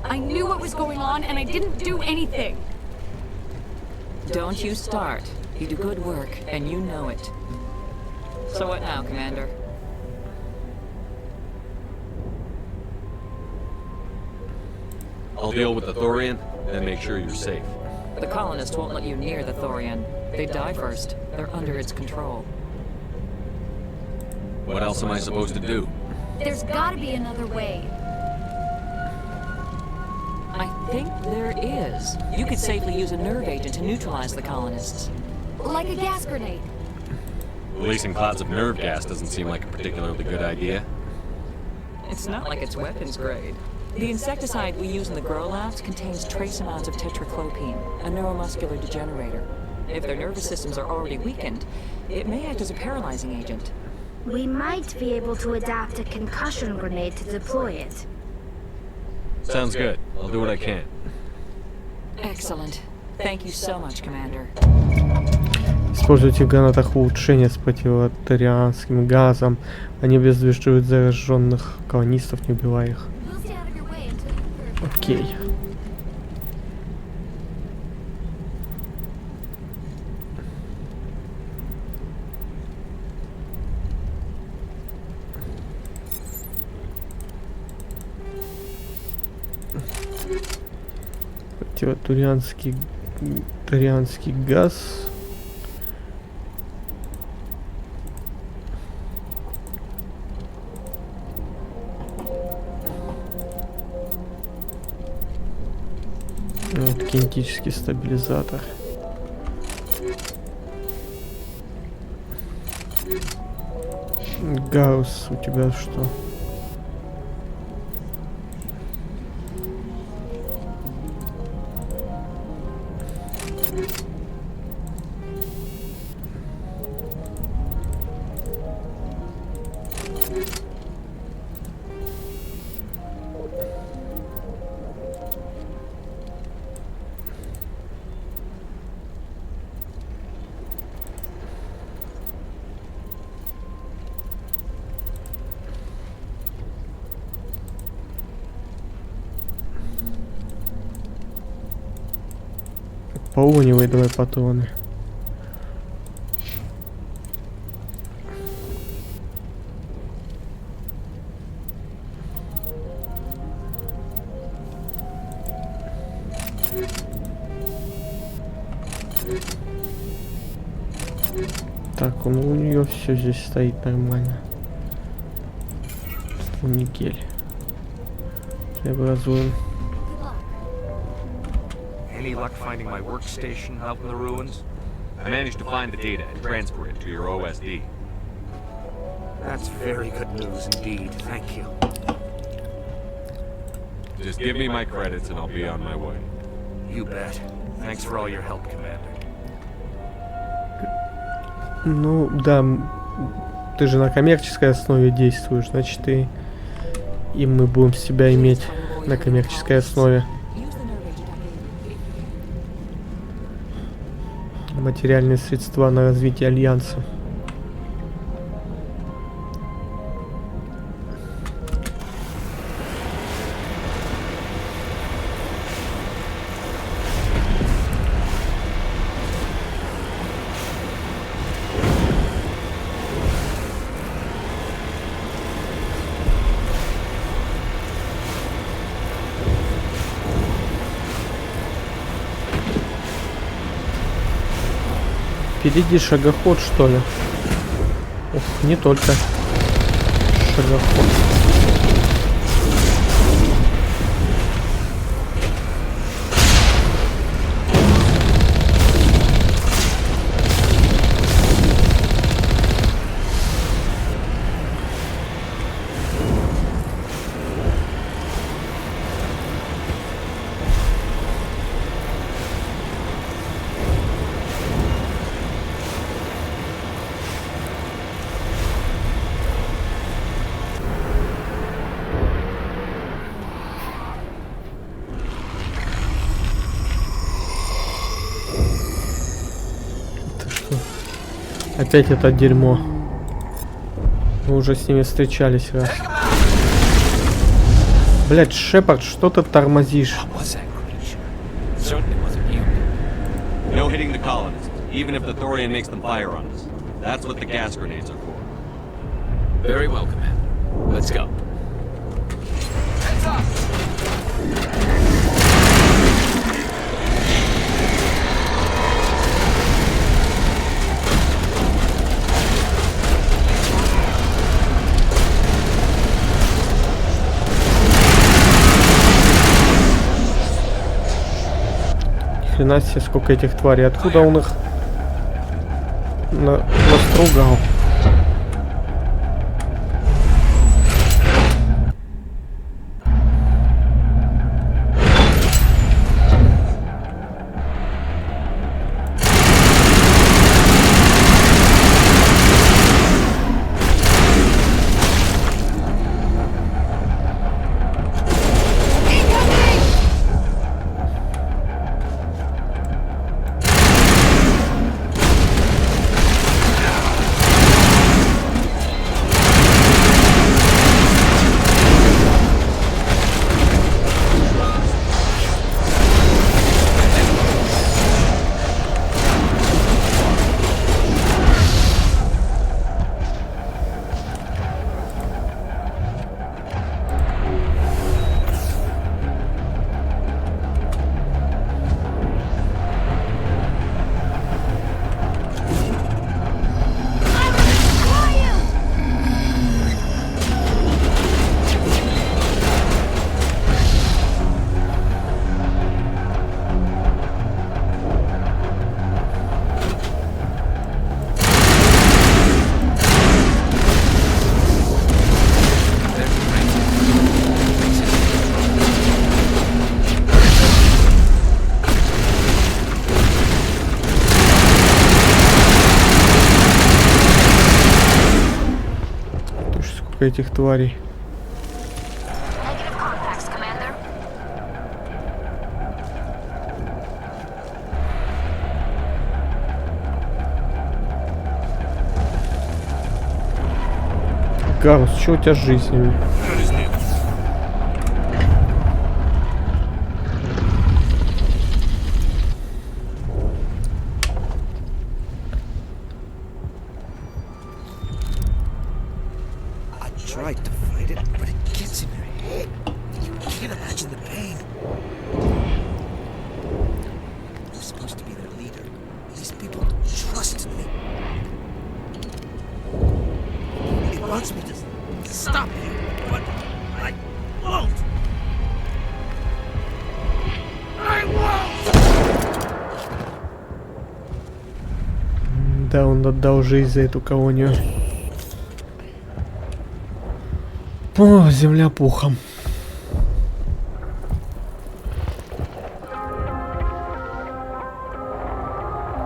I knew what was going on and I didn't do anything. Don't you start. You do good work, and you know it. So what now, Commander? I'll deal with the Thorian, then make sure you're safe. The colonists won't let you near the Thorian. They die first. They're under its control. What else am I supposed to do? There's gotta be another way. I think there is. You could safely use a nerve agent to neutralize the colonists. Like a gas grenade. Releasing clouds of nerve gas doesn't seem like a particularly good idea. It's not like it's weapons grade. The insecticide we use in the grow labs contains trace amounts of tetraclopine, a neuromuscular degenerator. If their nervous systems are already weakened, it may act as a paralyzing agent. We might be able to adapt a concussion grenade to deploy it. Sounds good. I'll do what I can. Excellent. Thank you so much, Commander. Используйте в гранатах улучшения с противотерианским газом. Они обездвиживают зараженных колонистов, не убивая их. Окей. Противотерианский газ. Вот, кинетический стабилизатор. Гаусс, у тебя что? Полуневые давай патроны. Так, у нее все здесь стоит нормально. Никель. Преобразуем. Any luck finding my workstation out in the ruins? I managed to find the data and transfer it to your OSD. That's very good news indeed. Thank you. Just give me my credits and I'll be on my way. You bet. Thanks for all your help, Commander. Ну, да, ты же на коммерческой основе действуешь, значит, и мы будем себя иметь на коммерческой основе. Материальные средства на развитие Альянса. Впереди шагоход, что ли? Ух, не только шагоход. Опять это дерьмо. Мы уже с ними встречались раз. Блять, Шепард, что ты тормозишь? No hitting the colonists, even if the Thorian makes them fire on us. That's what the gas grenades are for. Very well, Commander. Let's go. Heads up! Хрена себе, сколько этих тварей. Откуда он их настругал? Этих тварей. Гарус, что у тебя с жизнью? Tried to fight it, but it gets in your head. You can't imagine the pain. You're supposed to be their leader. These people trusted me. It wants me to stop you, but I won't. I won't! Да, он отдал жизнь за эту колонию. О, земля пухом.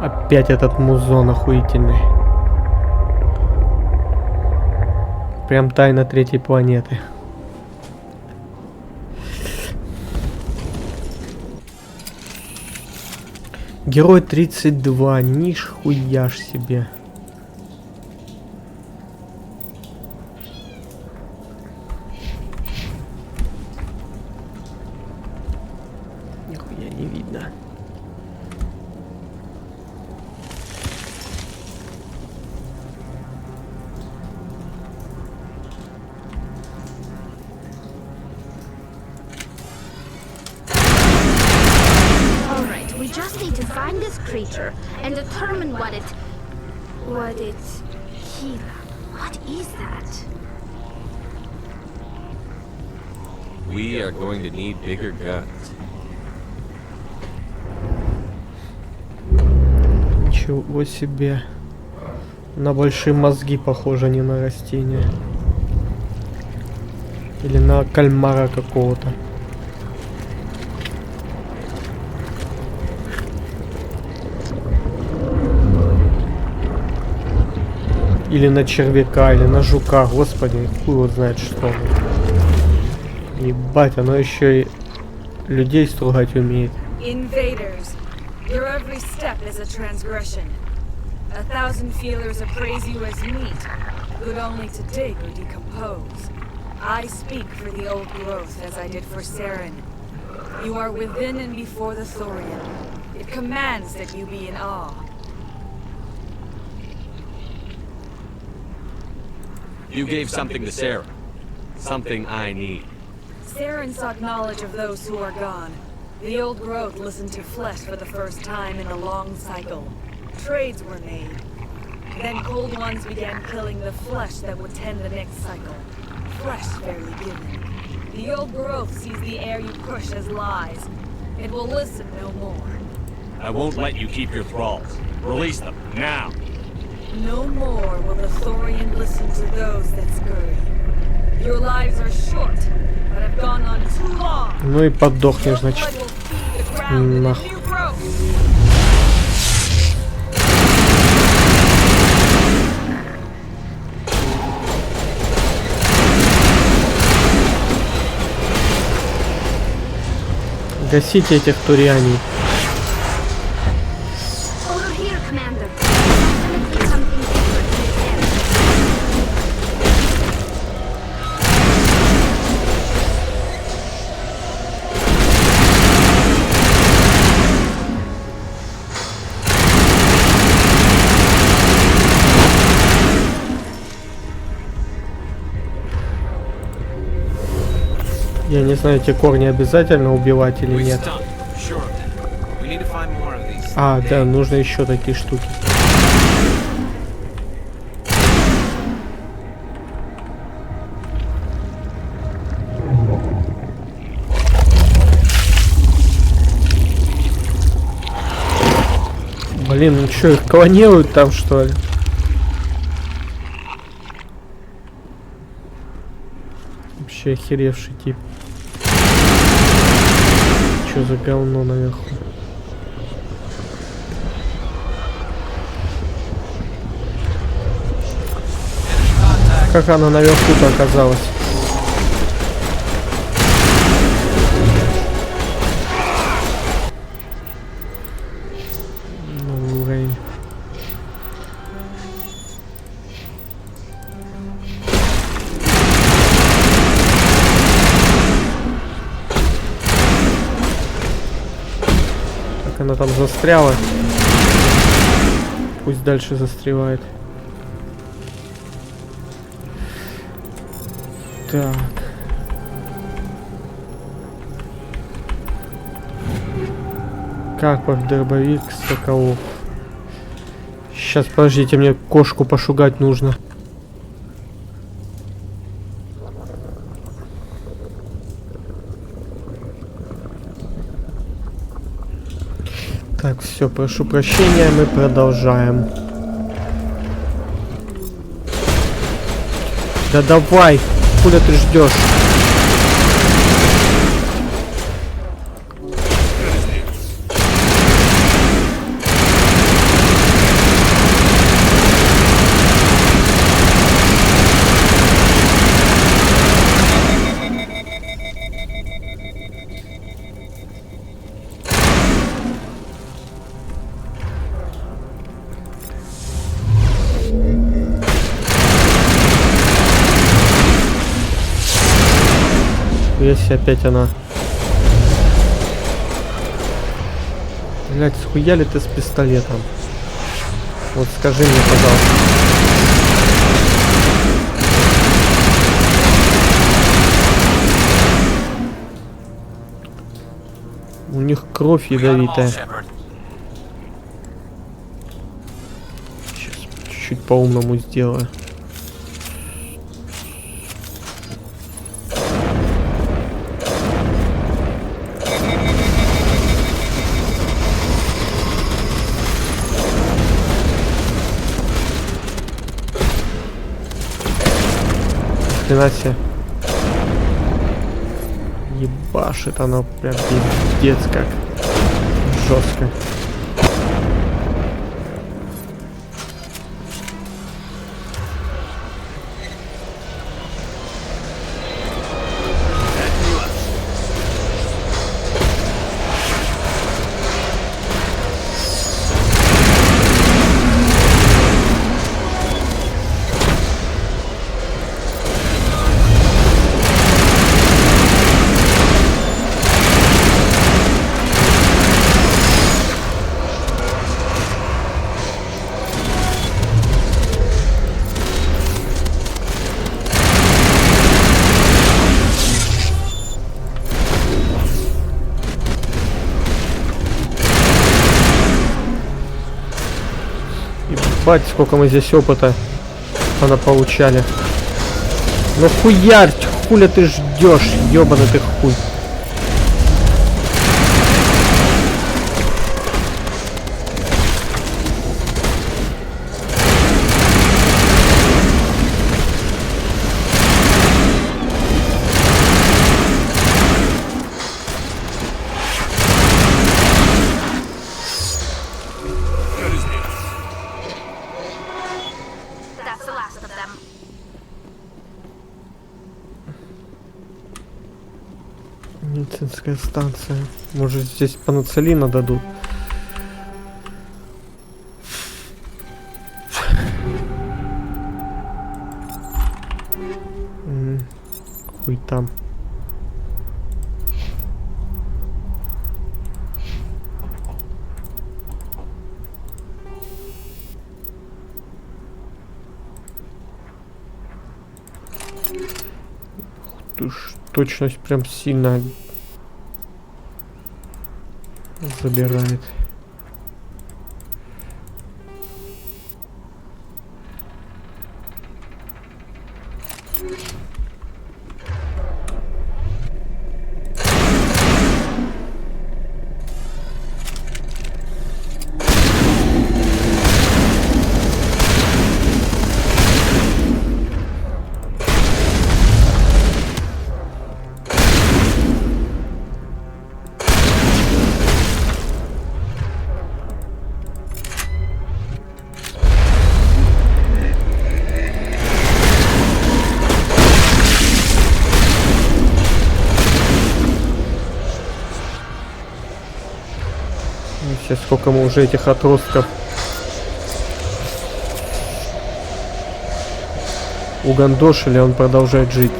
Опять этот музон охуительный. Прям тайна третьей планеты. Герой 32, нихуя ж себе. Нихуя не видно. We just need to find this creature and determine what it... Kira. What is that? We are going to need bigger guns. Ничего себе. На большие мозги похоже, не на растения. Или на кальмара какого-то. Или на червяка, или на жука, господи, хуй его знает что. Ебать, оно еще и людей стругать умеет. Invaders, your every step is a transgression. 1,000 feelers appraise you as meat, good only to dig or decompose. I speak for the old growth as I did for Saren. You are within and before the Thorian. It commands that you be in awe. You gave something to Sarah. Something I need. Saren sought knowledge of those who are gone. The old growth listened to flesh for the first time in a long cycle. Trades were made. Then cold ones began killing the flesh that would tend the next cycle. Flesh fairly given. The old growth sees the air you push as lies. It will listen no more. I won't let you keep your thralls. Release them, now! No more will the Thorian listen to those that scurry. Your lives are short, but have gone on too long. Ну и подохнешь, значит. Нахуй. Гасите этих турианий. Over here, Commander. Definitely something different in this area. Я не знаю, эти корни обязательно убивать или нет. А, да, нужно еще такие штуки. Блин, ну что, их клонируют там, что ли? Вообще охеревший тип. Что за говно наверху? Как она наверху-то оказалась? Ну, уровень. Так, она там застряла. Пусть дальше застревает. Так. Как под дробовик Соколов? Сейчас, подождите, мне кошку пошугать нужно. Так, все, прошу прощения, мы продолжаем. Да давай! Куда ты ждешь? Если опять она. Блять, схуяли ты с пистолетом? Вот скажи мне, пожалуйста. У них кровь ядовитая. Сейчас чуть-чуть по-умному сделаю. Хрена себе. Ебашит оно прям пиздец как жестко. Ебать, сколько мы здесь опыта получали. Ну хуярь, хуля ты ждешь, ёбаный ты хуй. Медицинская станция. Может, здесь панацелина дадут? Хуй там. Точность прям сильно забирает. Сейчас сколько мы уже этих отростков угандошили, он продолжает жить.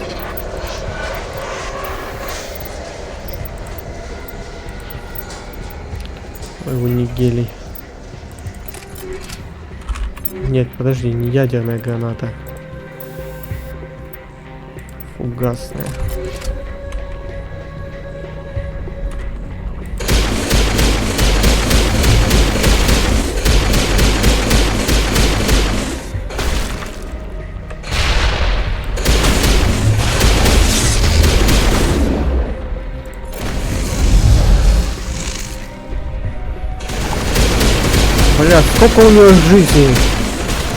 Его не гелий. Нет, подожди, не ядерная граната. Фугасная. Бля, сколько у нее жизни?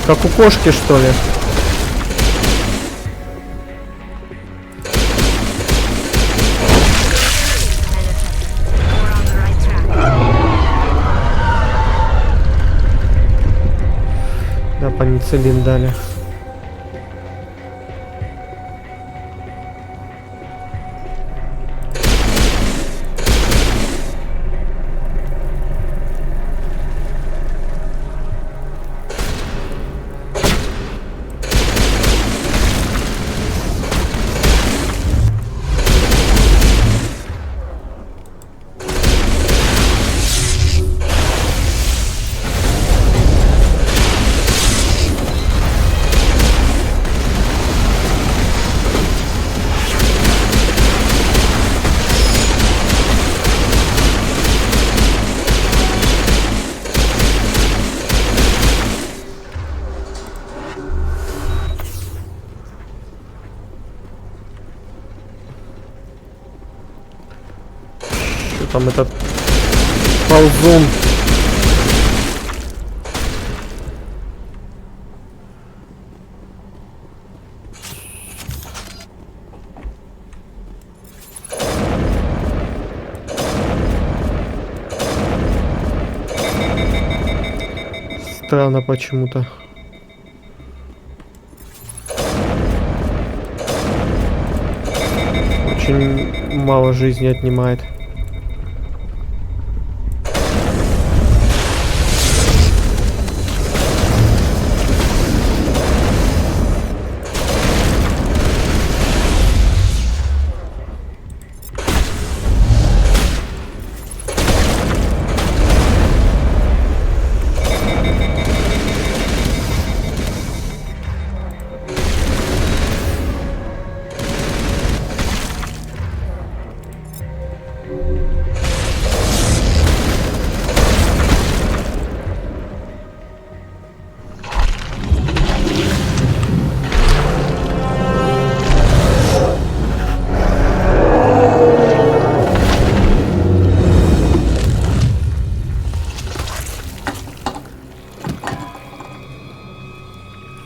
Как у кошки, что ли? Да, пенициллин дали. Там этот ползун. Странно почему-то. Очень мало жизни отнимает.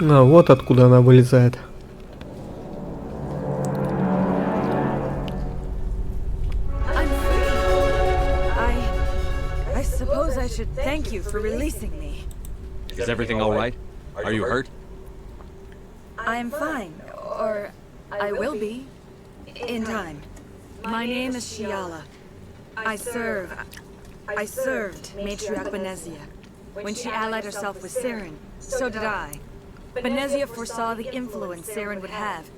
А вот откуда она вылезает. I suppose I should thank you for releasing me. Is everything all right? Are you hurt? I'm fine, or I will be, in time. My name is Shiala. I served Matriarch Benezia. When she allied herself with Saren, so did I. Benezia foresaw the influence Saren would have.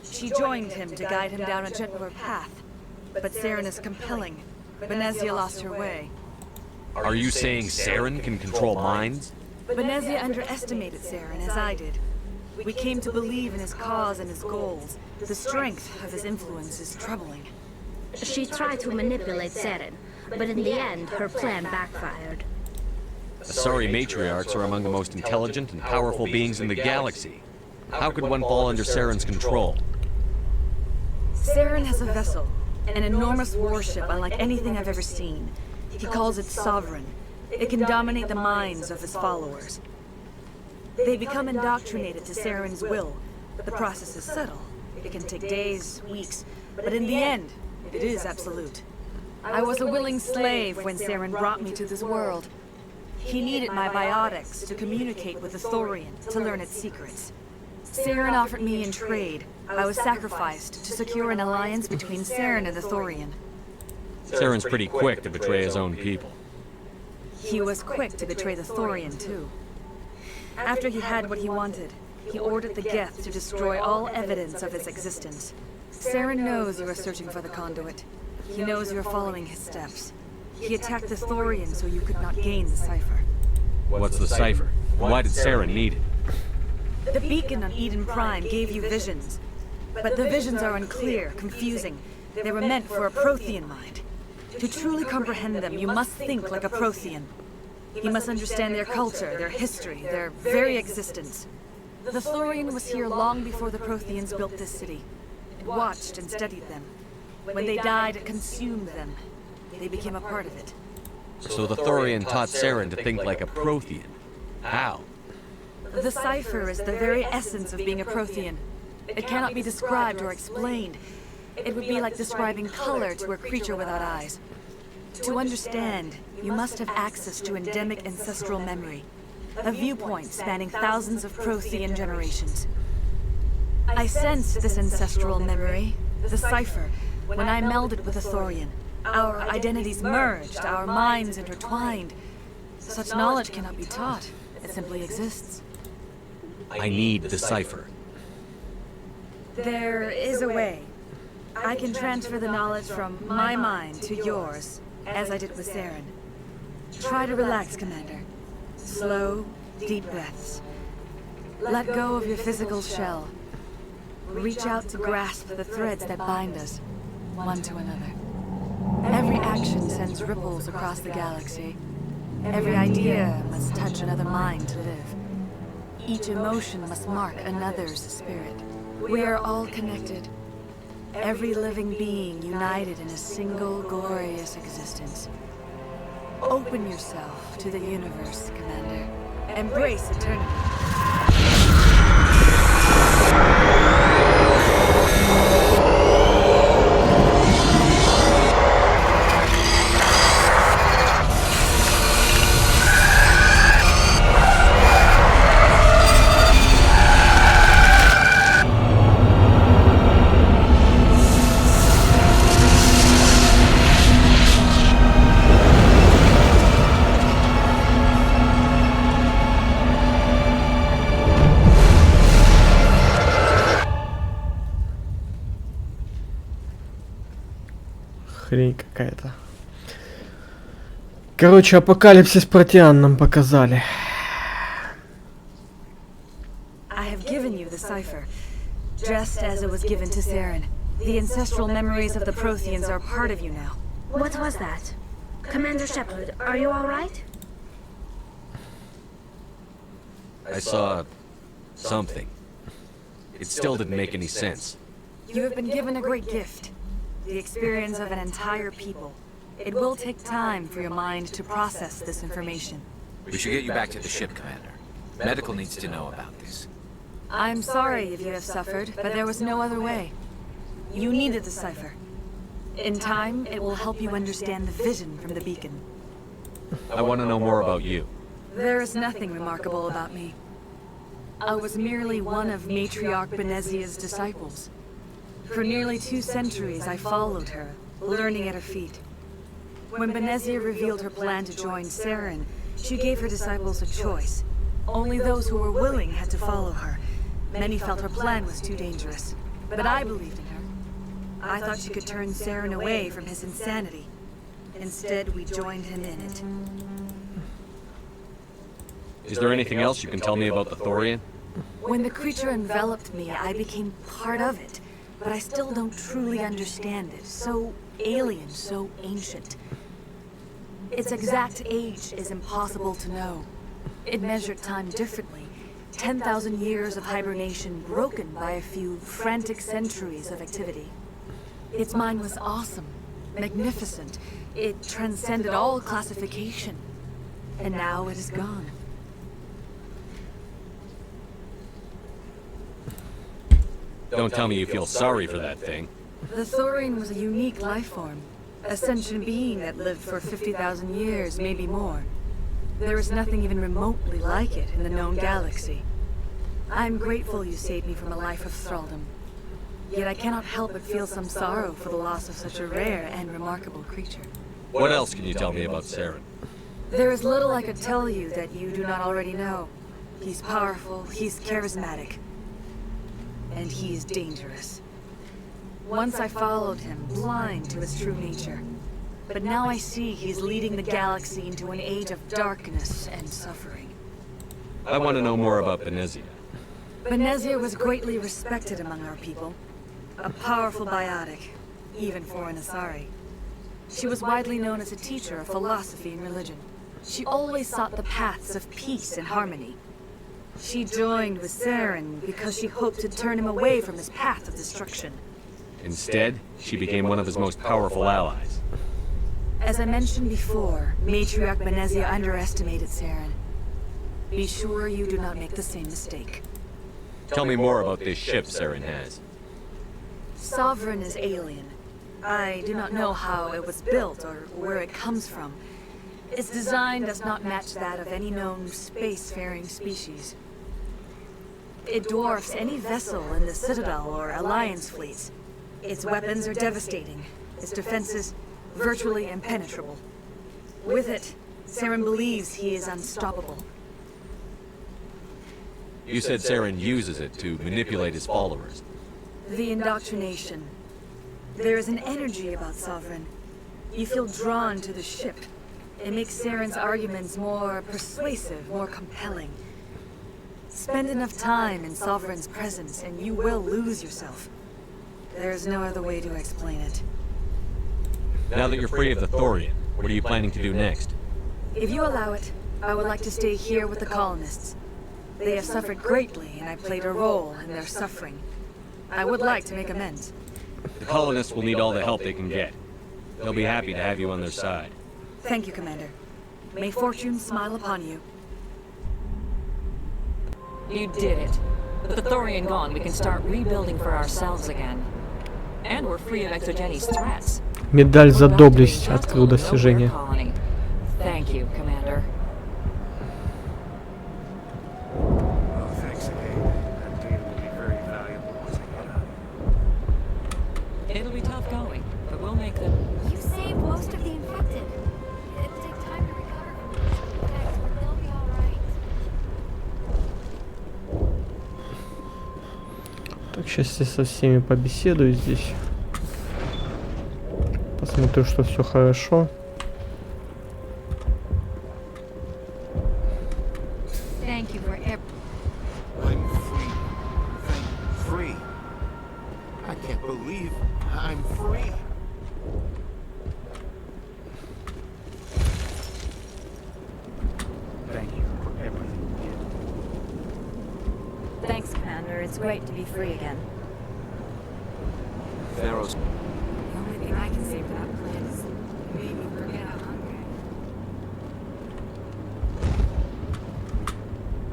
She joined him to guide him down a gentler path. But Saren is compelling. Benezia lost her way. Are you saying Saren can control minds? Benezia underestimated Saren, as I did. We came to believe in his cause and his goals. The strength of his influence is troubling. She tried to manipulate Saren, but in the end, her plan backfired. Asari matriarchs are among the most intelligent and powerful beings in the galaxy. How could one fall under Saren's control? Saren has a vessel, an enormous warship unlike anything I've ever seen. He calls it Sovereign. It can dominate the minds of his followers. They become indoctrinated to Saren's will. The process is subtle. It can take days, weeks, but in the end, it is absolute. I was a willing slave when Saren brought me to this world. He needed my biotics to communicate with the Thorian, to learn its secrets. Saren offered me in trade. I was sacrificed to secure an alliance between Saren and the Thorian. Saren's pretty quick to betray his own people. He was quick to betray the Thorian, too. After he had what he wanted, he ordered the Geth to destroy all evidence of its existence. Saren knows you are searching for the conduit. He knows you're following his steps. He attacked the Thorian so you could not gain the cipher. What's the cipher? Why did Saren need it? The beacon on Eden Prime gave you visions. But the visions are unclear, confusing. They were meant for a Prothean mind. To truly comprehend them, you must think like a Prothean. You must understand their culture, their history, their very existence. The Thorian was here long before the Protheans built this city. It watched and studied them. When they died, it consumed them. They became a part of it. So the Thorian taught Saren to think like a Prothean. How? The cipher is the very essence of being a Prothean. It cannot be described or explained. It would be like describing color to a creature without eyes. To understand, you must have access to endemic ancestral memory, a viewpoint spanning thousands of Prothean generations. I sensed this ancestral memory, the cipher, when I melded with the Thorian. Our identities merged, our minds intertwined. Such knowledge cannot be taught. It simply exists. I need the cipher. There is a way. I can transfer the knowledge from my mind to yours, as I did with Saren. Try to relax, Commander. Slow, deep breaths. Let go of your physical shell. Reach out to grasp the threads that bind us, one to another. Every action sends ripples across the galaxy. Every idea must touch another mind to live. Each emotion must mark another's spirit. We are all connected. Every living being united in a single glorious existence. Open yourself to the universe, Commander. Embrace eternity. Хрень какая-то. Короче, апокалипсис Протеан нам показали. I have given you the cipher, just as it was given to Saren. The ancestral memories of the Protheans are part of you now. What was that? Commander Shepard, are you all right? I saw something. It still didn't make any sense. You have been given a great gift. The experience of an entire people. It will take time for your mind to process this information. We should get you back to the ship, Commander. Medical needs to know about this. I'm sorry if you have suffered, but there was no other way. You needed the cipher. In time, it will help you understand the vision from the beacon. I want to know more about you. There is nothing remarkable about me. I was merely one of Matriarch Benezia's disciples. For nearly 2 centuries, I followed her, learning at her feet. When Benezia revealed her plan to join Saren, she gave her disciples a choice. Only those who were willing had to follow her. Many felt her plan was too dangerous, but I believed in her. I thought she could turn Saren away from his insanity. Instead, we joined him in it. Is there anything else you can tell me about the Thorian? When the creature enveloped me, I became part of it, but I still don't truly understand it. So alien, so ancient. Its exact age is impossible to know. It measured time differently. 10,000 years of hibernation broken by a few frantic centuries of activity. Its mind was awesome, magnificent. It transcended all classification. And now it is gone. Don't tell me you feel sorry for that thing. The Thorian was a unique life form. A sentient being that lived for 50,000 years, maybe more. There is nothing even remotely like it in the known galaxy. I'm grateful you saved me from a life of thraldom. Yet I cannot help but feel some sorrow for the loss of such a rare and remarkable creature. What else can you tell me about Saren? There is little I could tell you that you do not already know. He's powerful, he's charismatic, and he is dangerous. Once I followed him, blind to his true nature. But now I see he's leading the galaxy into an age of darkness and suffering. I want to know more about Benezia. Benezia was greatly respected among our people. A powerful biotic, even for an Asari. She was widely known as a teacher of philosophy and religion. She always sought the paths of peace and harmony. She joined with Saren because she hoped to turn him away from his path of destruction. Instead, she became one of his most powerful allies. As I mentioned before, Matriarch Benezia underestimated Saren. Be sure you do not make the same mistake. Tell me more about this ship Saren has. Sovereign is alien. I do not know how it was built or where it comes from. Its design does not match that of any known spacefaring species. It dwarfs any vessel in the Citadel or Alliance fleets. Its weapons are devastating. Its defenses virtually impenetrable. With it, Saren believes he is unstoppable. You said Saren uses it to manipulate his followers. The indoctrination. There is an energy about Sovereign. You feel drawn to the ship. It makes Saren's arguments more persuasive, more compelling. Spend enough time in Sovereign's presence and you will lose yourself. There is no other way to explain it. Now that you're free of the Thorian, what are you planning to do next? If you allow it, I would like to stay here with the colonists. They have suffered greatly and I played a role in their suffering. I would like to make amends. The colonists will need all the help they can get. They'll be happy to have you on their side. Thank you, Commander. May fortune smile upon you. You did it. With the Thorian gone, we can start rebuilding for ourselves again. And we're free of Exogeni's threats. Медаль за доблесть открыл достижение. Thank you, Commander. Oh, thanks again. That data will be very valuable once I get out of here. It'll be tough going, but we'll make them. You saved most of the infected. It'll take time to recover from these effects, but they'll be all right. Так, сейчас я со всеми побеседую здесь. Посмотрю, что все хорошо. Thank you for everything. I'm free. Free. I can't believe I'm free. Thank you for everything you did. Thanks, Commander. It's great to be free again. Pharaoh's... The only thing I can say for that plan is maybe forget how hungry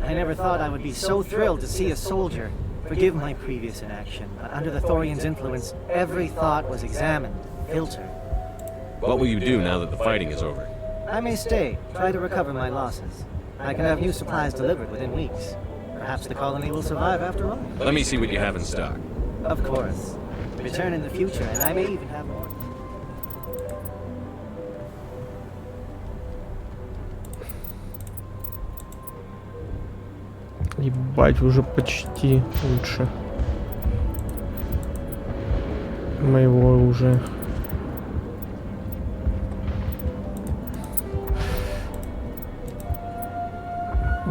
I never thought I would be so thrilled to see a soldier. Forgive my previous inaction, but under the Thorian's influence, every thought was examined, filtered. What will you do now that the fighting is over? I may stay, try to recover my losses. I can have new supplies delivered within weeks. Perhaps the colony will survive after all. Let me see what you have in stock. Of course. return in the future, and I may even have more. Ебать, уже почти лучше моего оружия.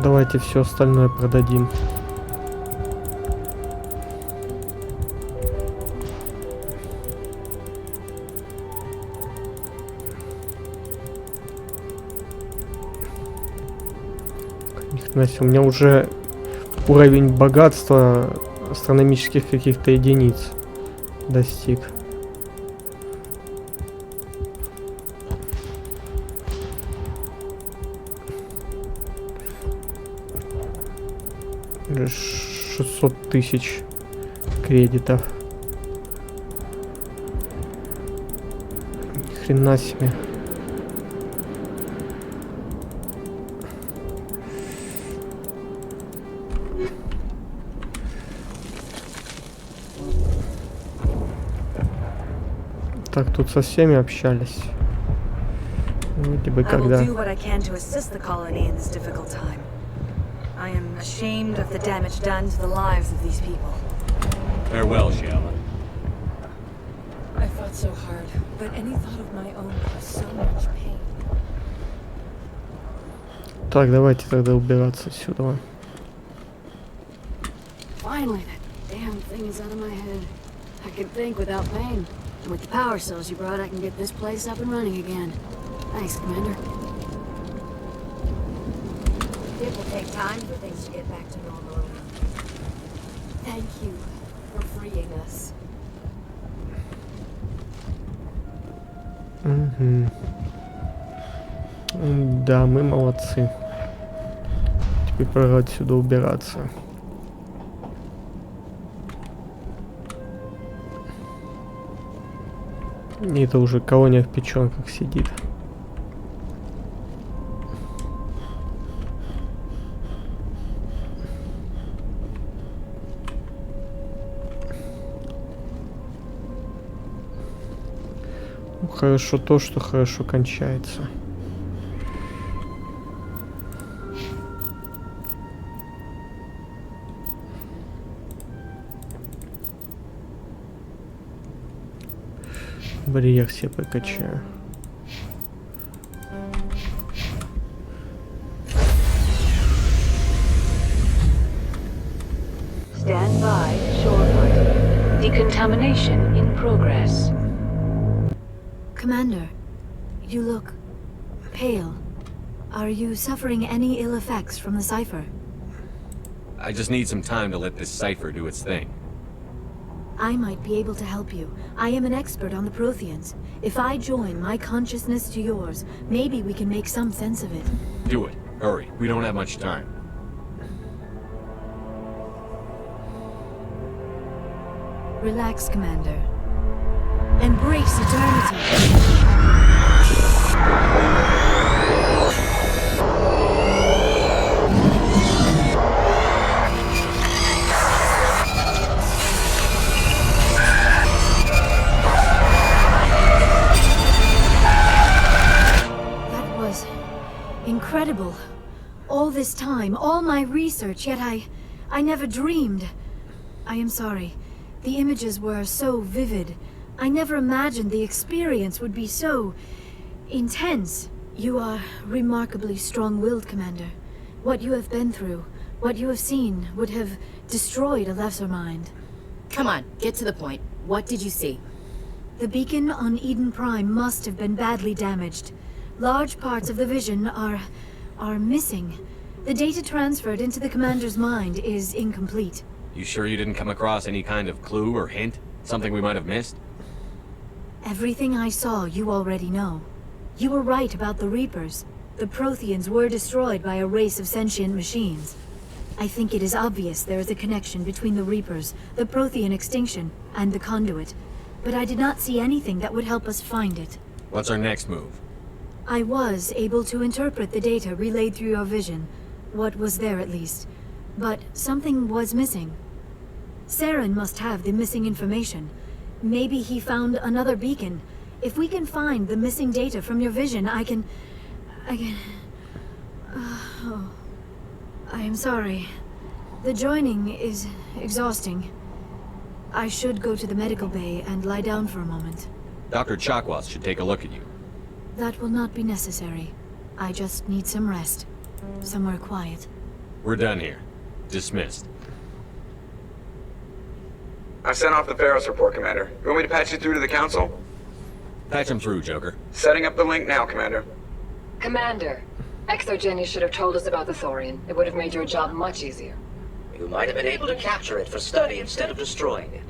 Давайте все остальное продадим. У меня уже уровень богатства астрономических каких-то единиц достиг. Уже 600 тысяч кредитов. Ни хрена себе. Так, тут со всеми общались. Вроде бы когда... I am ashamed of the damage done to the lives of these people. Farewell, Shella. I fought so hard, but any thought of my own caused so much pain. Так, давайте тогда убираться отсюда. Finally, that damn thing is out of my head. I can think without pain. And with the power cells you brought, I can get this place up and running again. Thanks, Commander. It will take time for things to get back to normal. Thank you for freeing us. Угу. Да, мы молодцы. Теперь пора отсюда убираться. И это уже колония в печенках сидит. Хорошо то, что хорошо кончается. Барьер себе прокачаю. Stand by, shorefoot. Decontamination in progress. Commander, you look pale. Are you suffering any ill effects from the cipher? I just need some time to let this cipher do its thing. I might be able to help you. I am an expert on the Protheans. If I join my consciousness to yours, maybe we can make some sense of it. Do it. Hurry. We don't have much time. Relax, Commander. Embrace eternity. That was incredible. All this time, all my research, yet I never dreamed. I am sorry. The images were so vivid. I never imagined the experience would be so intense. You are remarkably strong-willed, Commander. What you have been through, what you have seen, would have destroyed a lesser mind. Come on, get to the point. What did you see? The beacon on Eden Prime must have been badly damaged. Large parts of the vision are missing. The data transferred into the Commander's mind is incomplete. You sure you didn't come across any kind of clue or hint? Something we might have missed? Everything I saw, you already know. You were right about the Reapers. The Protheans were destroyed by a race of sentient machines. I think it is obvious there is a connection between the Reapers, the Prothean extinction, and the Conduit. But I did not see anything that would help us find it. What's our next move? I was able to interpret the data relayed through your vision. What was there, at least. But something was missing. Saren must have the missing information. Maybe he found another beacon. If we can find the missing data from your vision, I can... Oh. I am sorry. The joining is exhausting. I should go to the medical bay and lie down for a moment. Dr. Chakwas should take a look at you. That will not be necessary. I just need some rest. Somewhere quiet. We're done here. Dismissed. I've sent off the Ferris report, Commander. You want me to patch you through to the Council? Patch him through, Joker. Setting up the link now, Commander. Commander, Exogeny should have told us about the Thorian. It would have made your job much easier. You might have been able to capture it for study instead of destroying it.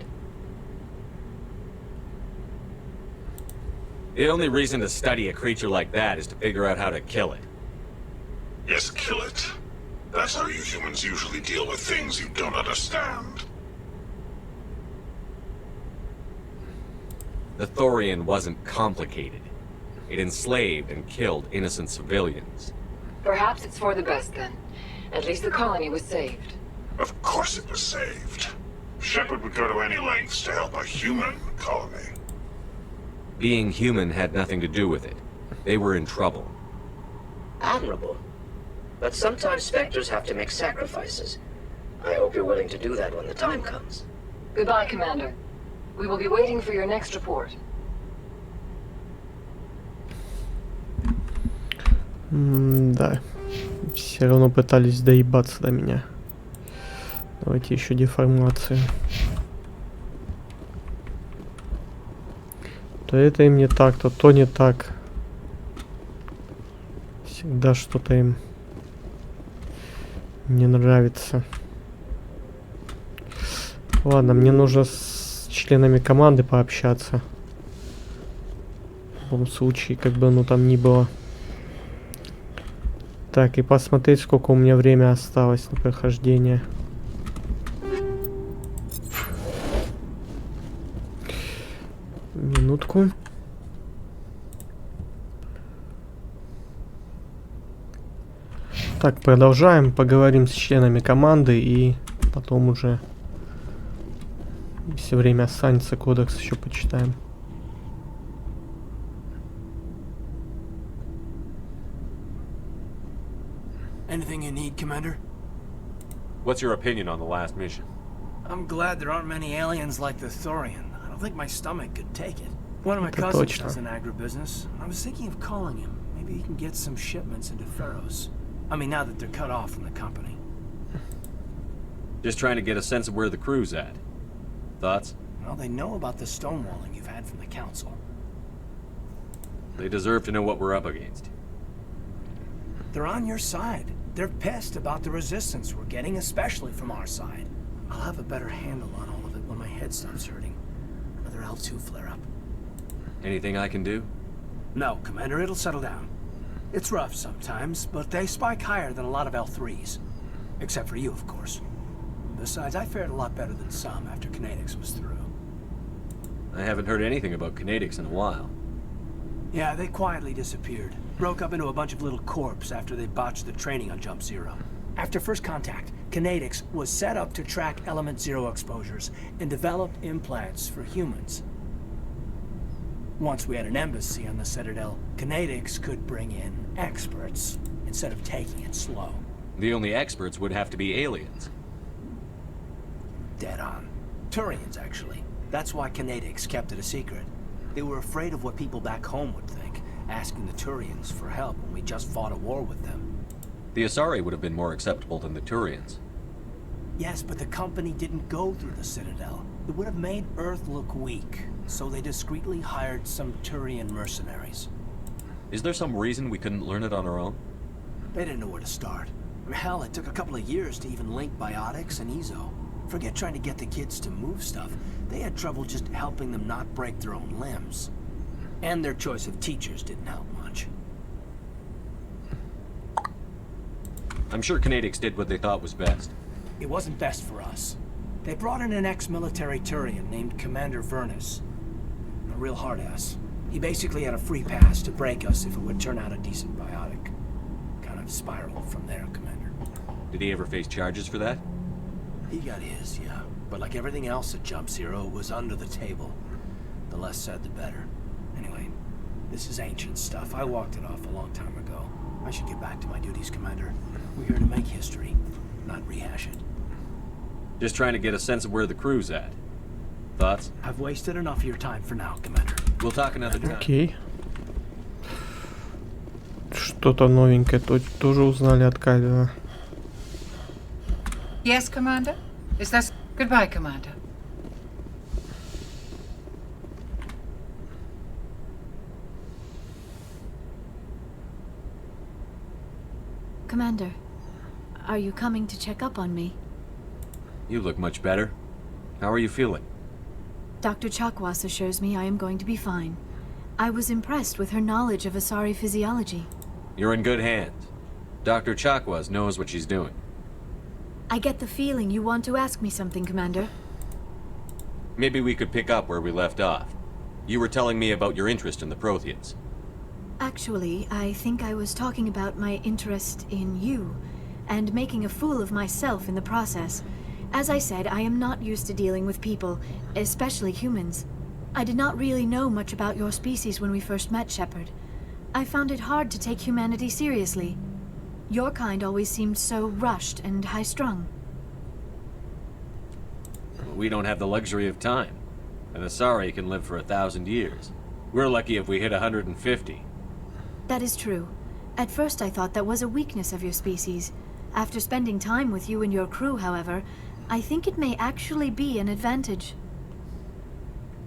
The only reason to study a creature like that is to figure out how to kill it. Yes, kill it. That's how you humans usually deal with things you don't understand. The Thorian wasn't complicated. It enslaved and killed innocent civilians. Perhaps it's for the best then. At least the colony was saved. Of course it was saved. Shepard would go to any lengths to help a human colony. Being human had nothing to do with it. They were in trouble. Admirable. But sometimes Spectres have to make sacrifices. I hope you're willing to do that when the time comes. Goodbye, Commander. We will be waiting for your next report. Да. Все равно пытались доебаться до меня. Давайте еще деформацию. То это им не так, то не так. Всегда что-то им не нравится. Ладно, мне нужно с членами команды пообщаться. В любом случае, как бы оно там ни было. Так, и посмотреть, сколько у меня времени осталось на прохождение. Минутку. Так, продолжаем. Поговорим с членами команды и потом уже, если время останется, кодекс еще почитаем. Anything you need, Commander? What's your opinion on the last mission? I'm glad there aren't many aliens like the Thorian. I don't think my stomach could take it. One of my cousins does an agribusiness. I was thinking of calling him. Maybe he can get some shipments into Pharos. I mean, now that they're cut off from the company. Just trying to get a sense of where the crew's at. Thoughts? Well, they know about the stonewalling you've had from the Council. They deserve to know what we're up against. They're on your side. They're pissed about the resistance we're getting, especially from our side. I'll have a better handle on all of it when my head stops hurting. Another L2 flare-up. Anything I can do? No, Commander, it'll settle down. It's rough sometimes, but they spike higher than a lot of L3s. Except for you, of course. Besides, I fared a lot better than some after Kinetics was through. I haven't heard anything about Kinetics in a while. Yeah, they quietly disappeared. Broke up into a bunch of little corps after they botched the training on Jump Zero. After first contact, Kinetics was set up to track Element Zero exposures and developed implants for humans. Once we had an embassy on the Citadel, Kinetics could bring in experts instead of taking it slow. The only experts would have to be aliens. Dead on. Turians, actually. That's why Kinetics kept it a secret. They were afraid of what people back home would think, asking the Turians for help when we just fought a war with them. The Asari would have been more acceptable than the Turians. Yes, but the company didn't go through the Citadel. It would have made Earth look weak, so they discreetly hired some Turian mercenaries. Is there some reason we couldn't learn it on our own? They didn't know where to start. Hell, it took a couple of years to even link biotics and Ezo. Forget trying to get the kids to move stuff. They had trouble just helping them not break their own limbs. And their choice of teachers didn't help much. I'm sure Kinetics did what they thought was best. It wasn't best for us. They brought in an ex-military Turian named Commander Vernus. A real hard-ass. He basically had a free pass to break us if it would turn out a decent biotic. Kind of spiraled from there, Commander. Did he ever face charges for that? He got his, yeah. But like everything else at Jump Zero, it was under the table. The less said, the better. Anyway, this is ancient stuff. I walked it off a long time ago. I should get back to my duties, Commander. We're here to make history, not rehash it. Just trying to get a sense of where the crew's at. Thoughts? I've wasted enough of your time for now, Commander. We'll talk another time. Окей. Что-то новенькое тоже узнали от Кайдена. Yes, Commander? Is that... Goodbye, Commander. Commander, are you coming to check up on me? You look much better. How are you feeling? Dr. Chakwas assures me I am going to be fine. I was impressed with her knowledge of Asari physiology. You're in good hands. Dr. Chakwas knows what she's doing. I get the feeling you want to ask me something, Commander. Maybe we could pick up where we left off. You were telling me about your interest in the Protheans. Actually, I think I was talking about my interest in you, and making a fool of myself in the process. As I said, I am not used to dealing with people, especially humans. I did not really know much about your species when we first met, Shepard. I found it hard to take humanity seriously. Your kind always seemed so rushed and high-strung. We don't have the luxury of time. An Asari can live for 1,000 years. We're lucky if we hit 150. That is true. At first I thought that was a weakness of your species. After spending time with you and your crew, however, I think it may actually be an advantage.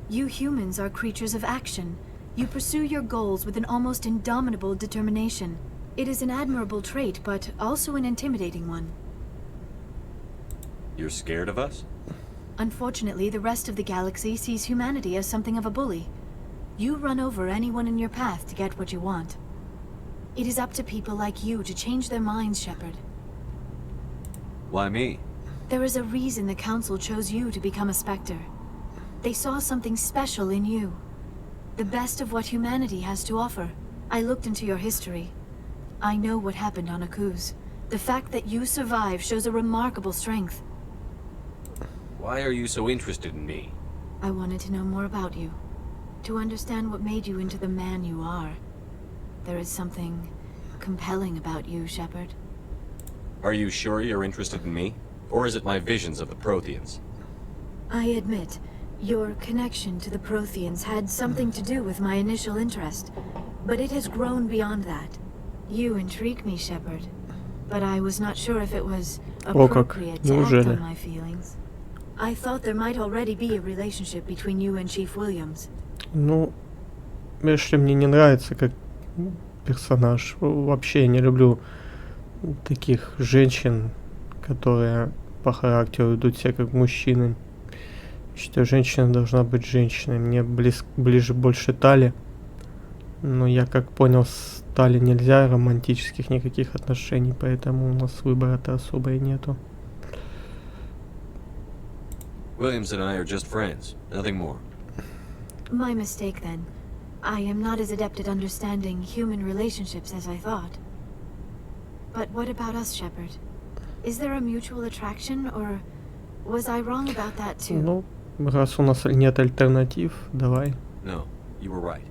You humans are creatures of action. You pursue your goals with an almost indomitable determination. It is an admirable trait, but also an intimidating one. You're scared of us? Unfortunately, the rest of the galaxy sees humanity as something of a bully. You run over anyone in your path to get what you want. It is up to people like you to change their minds, Shepard. Why me? There is a reason the Council chose you to become a Spectre. They saw something special in you. The best of what humanity has to offer. I looked into your history. I know what happened on Akuz. The fact that you survived shows a remarkable strength. Why are you so interested in me? I wanted to know more about you. To understand what made you into the man you are. There is something compelling about you, Shepard. Are you sure you're interested in me? Or is it my visions of the Protheans? I admit, your connection to the Protheans had something to do with my initial interest, but it has grown beyond that. You intrigue me, Shepard, but I was not sure if it was appropriate to act on my feelings. I thought there might already be a relationship between you and Chief Williams. Ну, Эшли мне не нравится как персонаж. Вообще я не люблю таких женщин, которые по характеру идут себя как мужчины. Считаю, женщина должна быть женщиной. Мне ближе больше Тали. Но я как понял, с Тали нельзя романтических никаких отношений, поэтому у нас выбора-то особо и нету. Williams and I are just friends, nothing more. My mistake then. I am not as adept at understanding human relationships as I thought. But what about us, Shepard? Is there a mutual attraction, or was I wrong about that too? Ну, раз у нас нет альтернатив, давай. No, you were right.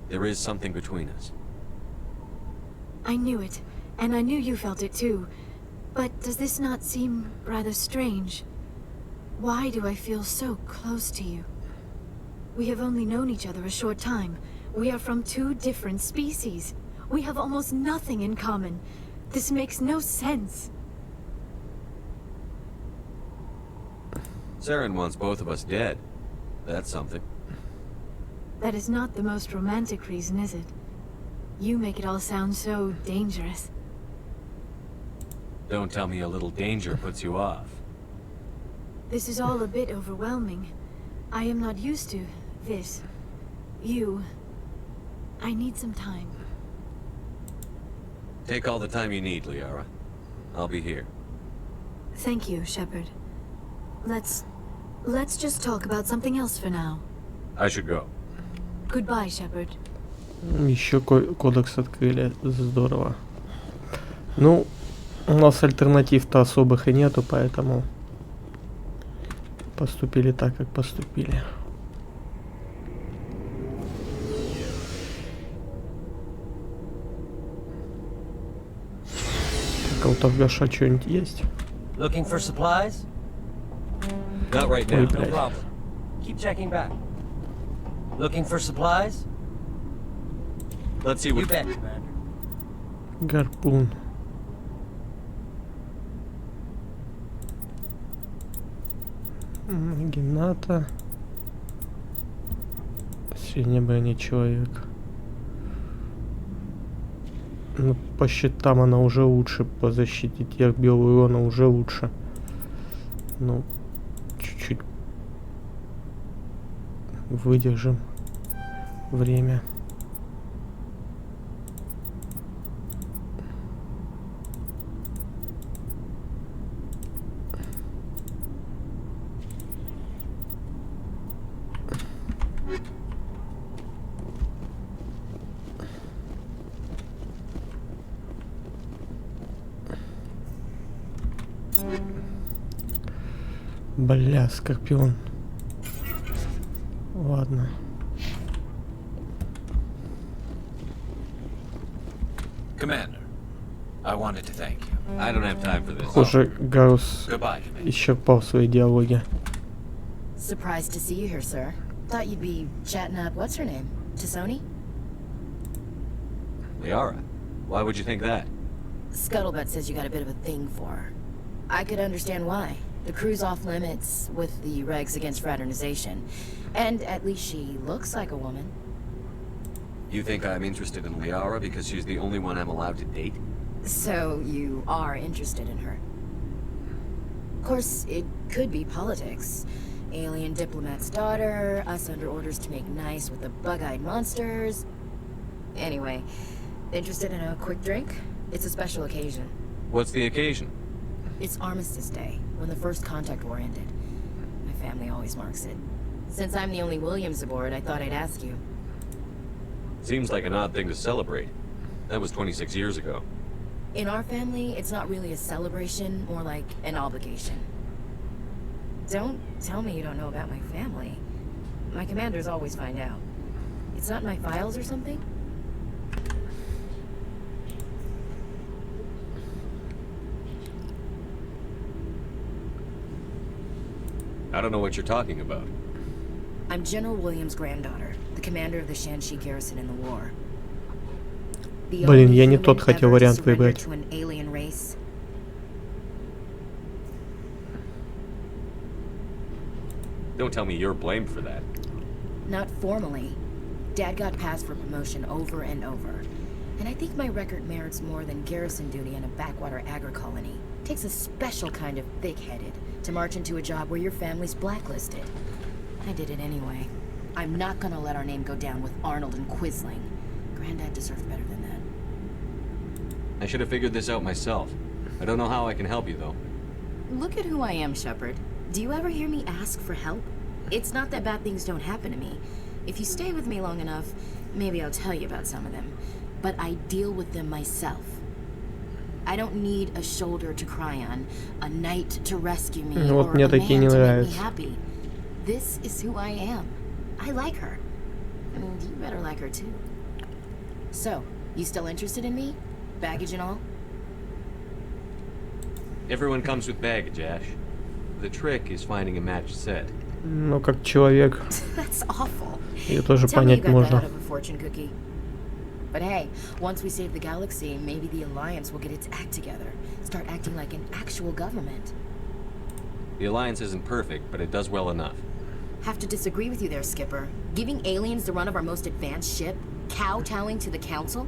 There is something between us. I knew it, and I knew you felt it too. But does this not seem rather strange? Why do I feel so close to you? We have only known each other a short time. We are from two different species. We have almost nothing in common. This makes no sense. Saren wants both of us dead. That's something. That is not the most romantic reason, is it? You make it all sound so dangerous. Don't tell me a little danger puts you off. This is all a bit overwhelming. I am not used to this. You... I need some time. Take all the time you need, Liara. I'll be here. Thank you, Shepard. Let's just talk about something else for now. I should go. Goodbye, Shepard. Еще кодекс открыли, здорово. Ну, у нас альтернатив-то особых и нету, поэтому поступили так, как поступили. У торгаша что-нибудь есть? Looking for supplies? Not right Ой, now. No блядь. problem. Keep checking back. Looking for supplies? Let's see You what... bet, Commander. Гарпун. Гената. Средняя броня человек. Ну, по щитам она уже лучше, по защите тех белого урона уже лучше. Ну, чуть-чуть выдержим время. Бля, Скорпион. Ладно. Commander, I wanted to thank you. I don't have time for this. Похоже, Гарус Goodbye, Commander. исчерпал свои диалоги. Surprised to see you here, sir. Thought you'd be chatting up, what's her name? Tisoni? Liara, why would you think that? Scuttlebutt says you got a bit of a thing for her. I could understand why. The crew's off limits with the regs against fraternization. And at least she looks like a woman. You think I'm interested in Liara because she's the only one I'm allowed to date? So you are interested in her. Of course, it could be politics. Alien diplomat's daughter, us under orders to make nice with the bug-eyed monsters. Anyway, interested in a quick drink? It's a special occasion. What's the occasion? It's Armistice Day, when the first contact war ended. My family always marks it. Since I'm the only Williams aboard, I thought I'd ask you. Seems like an odd thing to celebrate. That was 26 years ago. In our family, it's not really a celebration, more like an obligation. Don't tell me you don't know about my family. My commanders always find out. It's not in my files or something? I don't know what you're talking about. I'm General Williams' granddaughter, the commander of the Shanxi garrison in the war. The Блин, only я не human тот хотел ever to вариант surrender выбрать. to an alien race. Don't tell me you're blamed for that. Not formally. Dad got passed for promotion over and over. And I think my record merits more than garrison duty in a backwater agri-colony. Takes a special kind of thick-headed to march into a job where your family's blacklisted. I did it anyway. I'm not gonna let our name go down with Arnold and Quisling. Granddad deserved better than that. I should have figured this out myself. I don't know how I can help you, though. Look at who I am, Shepard. Do you ever hear me ask for help? It's not that bad things don't happen to me. If you stay with me long enough, maybe I'll tell you about some of them. But I deal with them myself. I don't need a shoulder to cry on, a knight to rescue me, Вот or мне a man такие не to make me нравятся. happy. This is who I am. I like her. And you better like her too. So, you still interested in me? Baggage and all? Everyone comes with baggage, Ash. The trick is finding a matched set. Ну, как человек, That's awful. ее тоже Tell me you понять got that можно. out of a fortune cookie. But hey, once we save the galaxy, maybe the Alliance will get its act together. Start acting like an actual government. The Alliance isn't perfect, but it does well enough. Have to disagree with you there, Skipper. Giving aliens the run of our most advanced ship? Kowtowing to the Council?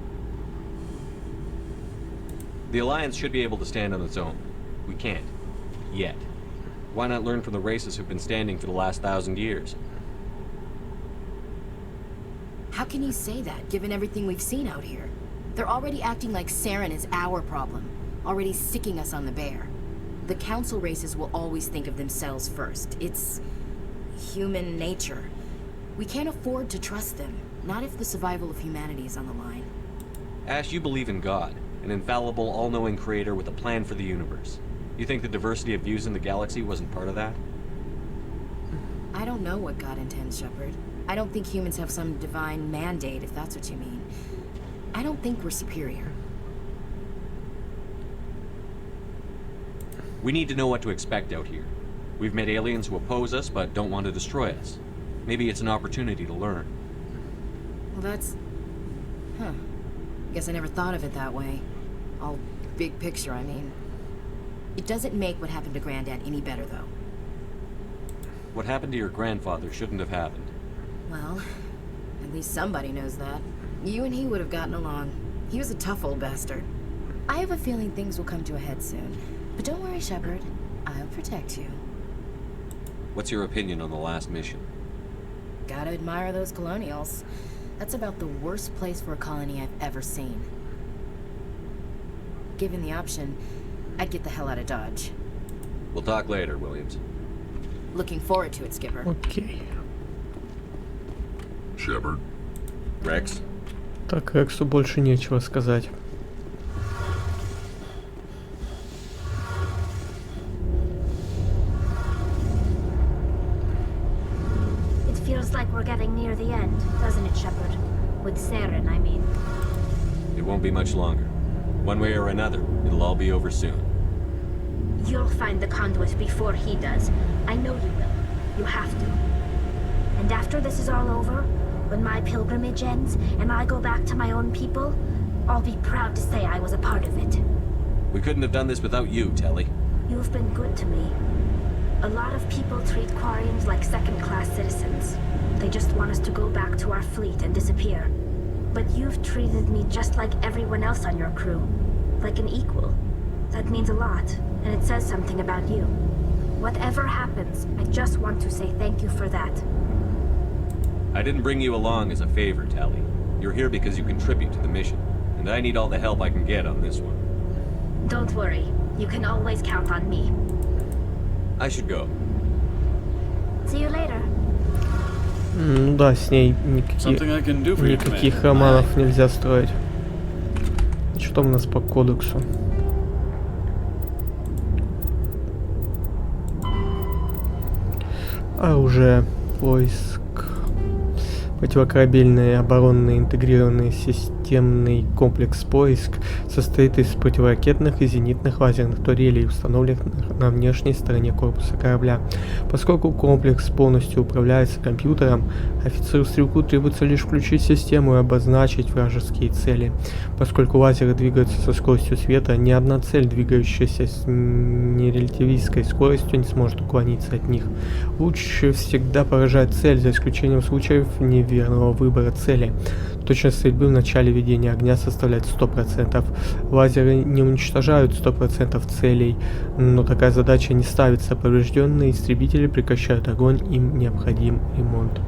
The Alliance should be able to stand on its own. We can't. Yet. Why not learn from the races who've been standing for the last 1,000 years? How can you say that, given everything we've seen out here? They're already acting like Saren is our problem. Already sicking us on the bear. The Council races will always think of themselves first. It's human nature. We can't afford to trust them. Not if the survival of humanity is on the line. Ash, you believe in God, an infallible, all-knowing creator with a plan for the universe. You think the diversity of views in the galaxy wasn't part of that? I don't know what God intends, Shepard. I don't think humans have some divine mandate, if that's what you mean. I don't think we're superior. We need to know what to expect out here. We've met aliens who oppose us but don't want to destroy us. Maybe it's an opportunity to learn. Well, that's... Huh. Guess I never thought of it that way. All big picture, I mean. It doesn't make what happened to Granddad any better, though. What happened to your grandfather shouldn't have happened. Well, at least somebody knows that. You and he would have gotten along. He was a tough old bastard. I have a feeling things will come to a head soon. But don't worry, Shepard. I'll protect you. What's your opinion on the last mission? Gotta admire those colonials. That's about the worst place for a colony I've ever seen. Given the option, I'd get the hell out of Dodge. We'll talk later, Williams. Looking forward to it, Skipper. Окей. Shepard. Rex? Так, Рексу больше нечего сказать. It feels like we're getting near the end, doesn't it, Shepard? With Saren, I mean. It won't be much longer. One way or another, it'll all be over soon. You'll find the conduit before he does. I know you will. You have to. And after this is all over, when my pilgrimage ends and I go back to my own people, I'll be proud to say I was a part of it. We couldn't have done this without you, Telly. You've been good to me. A lot of people treat Quarians like second-class citizens. They just want us to go back to our fleet and disappear. But you've treated me just like everyone else on your crew. Like an equal. That means a lot, and it says something about you. Whatever happens, I just want to say thank you for that. I didn't bring you along as a favor, Telly. You're here because you contribute to the mission, and I need all the help I can get on this one. Don't worry. You can always count on me. I should go. See you later. Ну да, с ней никаких романов нельзя строить. Что там у нас по кодексу? Оружие, поиск, противокорабельный оборонный интегрированный системный комплекс поиск состоит из противоракетных и зенитных лазерных турелей, установленных на внешней стороне корпуса корабля. Поскольку комплекс полностью управляется компьютером, офицеру-стрелку требуется лишь включить систему и обозначить вражеские цели. Поскольку лазеры двигаются со скоростью света, ни одна цель, двигающаяся с нерелятивистской скоростью, не сможет уклониться от них. Лучше всегда поражать цель, за исключением случаев неверного выбора цели. Точность стрельбы в начале ведения огня составляет 100%. Лазеры не уничтожают 100% целей, но такая задача не ставится. Поврежденные истребители прекращают огонь, им необходим ремонт.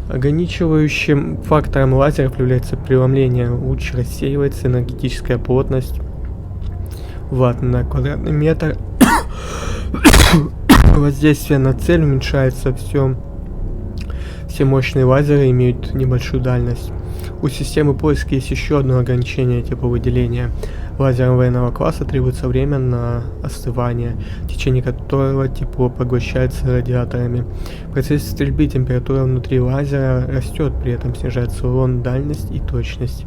Ограничивающим фактором лазеров является преломление. Луч рассеивается, энергетическая плотность ватт на квадратный метр. Воздействие на цель уменьшается. Все мощные лазеры имеют небольшую дальность. У системы поиска есть еще одно ограничение тепловыделения. Лазерам военного класса требуется время на остывание, в течение которого тепло поглощается радиаторами. В процессе стрельбы температура внутри лазера растет, при этом снижается урон, дальность и точность.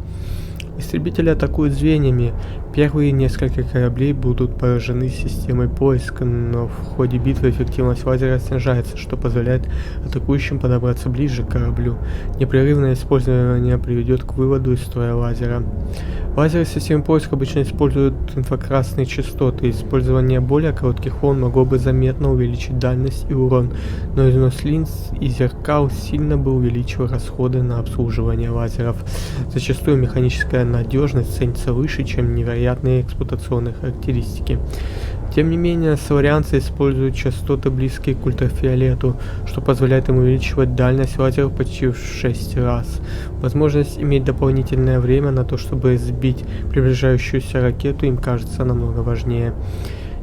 Истребители атакуют звеньями. Первые несколько кораблей будут поражены системой поиска, но в ходе битвы эффективность лазера снижается, что позволяет атакующим подобраться ближе к кораблю. Непрерывное использование приведет к выводу из строя лазера. Лазеры системы поиска обычно используют инфракрасные частоты. Использование более коротких волн могло бы заметно увеличить дальность и урон, но износ линз и зеркал сильно бы увеличил расходы на обслуживание лазеров. Зачастую механическая надежность ценится выше, чем невероятные эксплуатационные характеристики. Тем не менее, соларианцы используют частоты, близкие к ультрафиолету, что позволяет им увеличивать дальность лазеров почти в 6 раз. Возможность иметь дополнительное время на то, чтобы сбить приближающуюся ракету, им кажется намного важнее.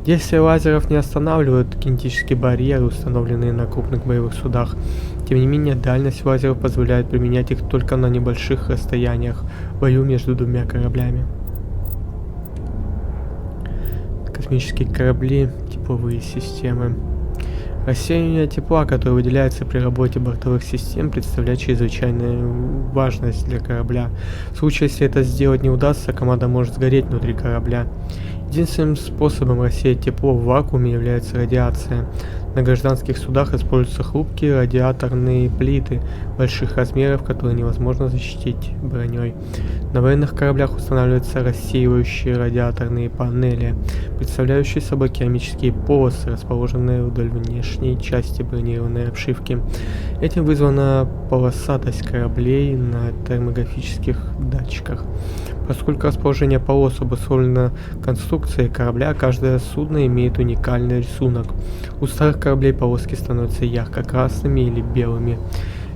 Действие лазеров не останавливают кинетические барьеры, установленные на крупных боевых судах. Тем не менее, дальность лазеров позволяет применять их только на небольших расстояниях в бою между двумя кораблями. Космические корабли, тепловые системы. Рассеяние тепла, которое выделяется при работе бортовых систем, представляет чрезвычайную важность для корабля. В случае, если это сделать не удастся, команда может сгореть внутри корабля. Единственным способом рассеять тепло в вакууме является радиация. На гражданских судах используются хрупкие радиаторные плиты больших размеров, которые невозможно защитить броней. На военных кораблях устанавливаются рассеивающие радиаторные панели, представляющие собой керамические полосы, расположенные вдоль внешней части бронированной обшивки. Этим вызвана полосатость кораблей на термографических датчиках. Поскольку расположение полос обусловлено конструкцией корабля, каждое судно имеет уникальный рисунок. У старых кораблей полоски становятся ярко-красными или белыми.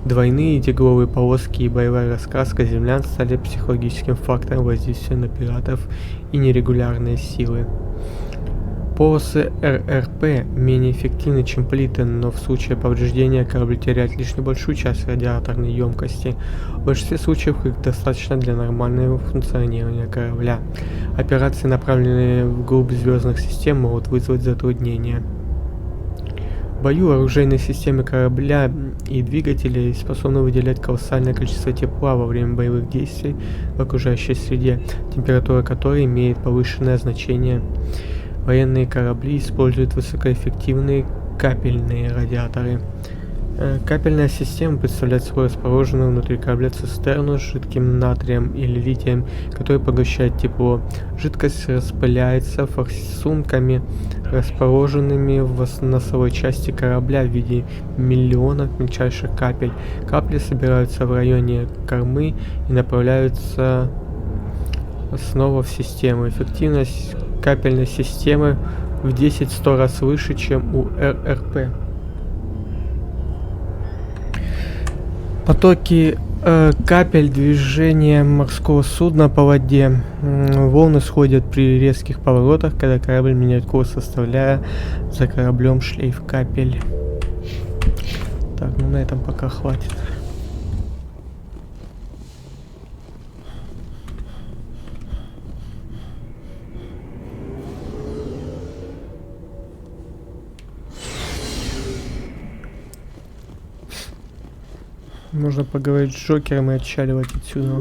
Двойные тигровые полоски и боевая раскраска землян стали психологическим фактором воздействия на пиратов и нерегулярные силы. Полосы РРП менее эффективны, чем плиты, но в случае повреждения корабль теряет лишь небольшую часть радиаторной емкости. В большинстве случаев их достаточно для нормального функционирования корабля. Операции, направленные вглубь звездных систем, могут вызвать затруднения. В бою оружейные системы корабля и двигатели способны выделять колоссальное количество тепла во время боевых действий в окружающей среде, температура которой имеет повышенное значение. Военные корабли используют высокоэффективные капельные радиаторы. Капельная система представляет собой расположенную внутри корабля цистерну с жидким натрием или литием, который поглощает тепло. Жидкость распыляется форсунками, расположенными в носовой части корабля в виде миллионов мельчайших капель. Капли собираются в районе кормы и направляются снова в систему. Эффективность капельной системы в 10-100 раз выше, чем у РРП. Потоки капель движения морского судна по воде. Волны сходят при резких поворотах, когда корабль меняет курс, оставляя за кораблем шлейф капель. Так, ну на этом пока хватит. Можно поговорить с Джокером и отчаливать отсюда.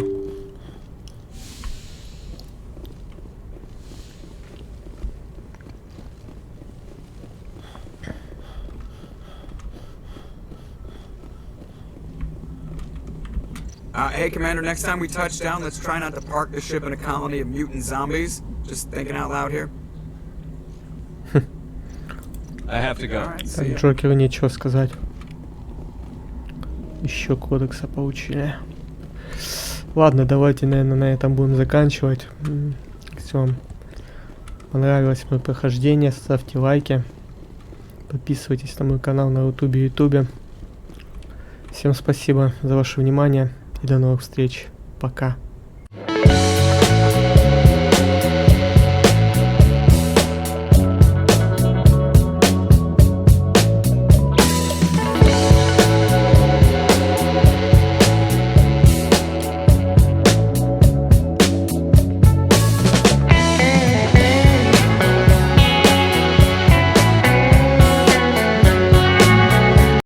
Hey, Commander, next time we touch down, let's try not to park the ship in a colony of mutant zombies. Just thinking out loud here. I have to go. Так, Джокеру нечего сказать. Еще кодекса получили. Ладно, давайте, наверное, на этом будем заканчивать. Если вам понравилось мое прохождение, ставьте лайки. Подписывайтесь на мой канал на Ютубе. Всем спасибо за ваше внимание и до новых встреч. Пока.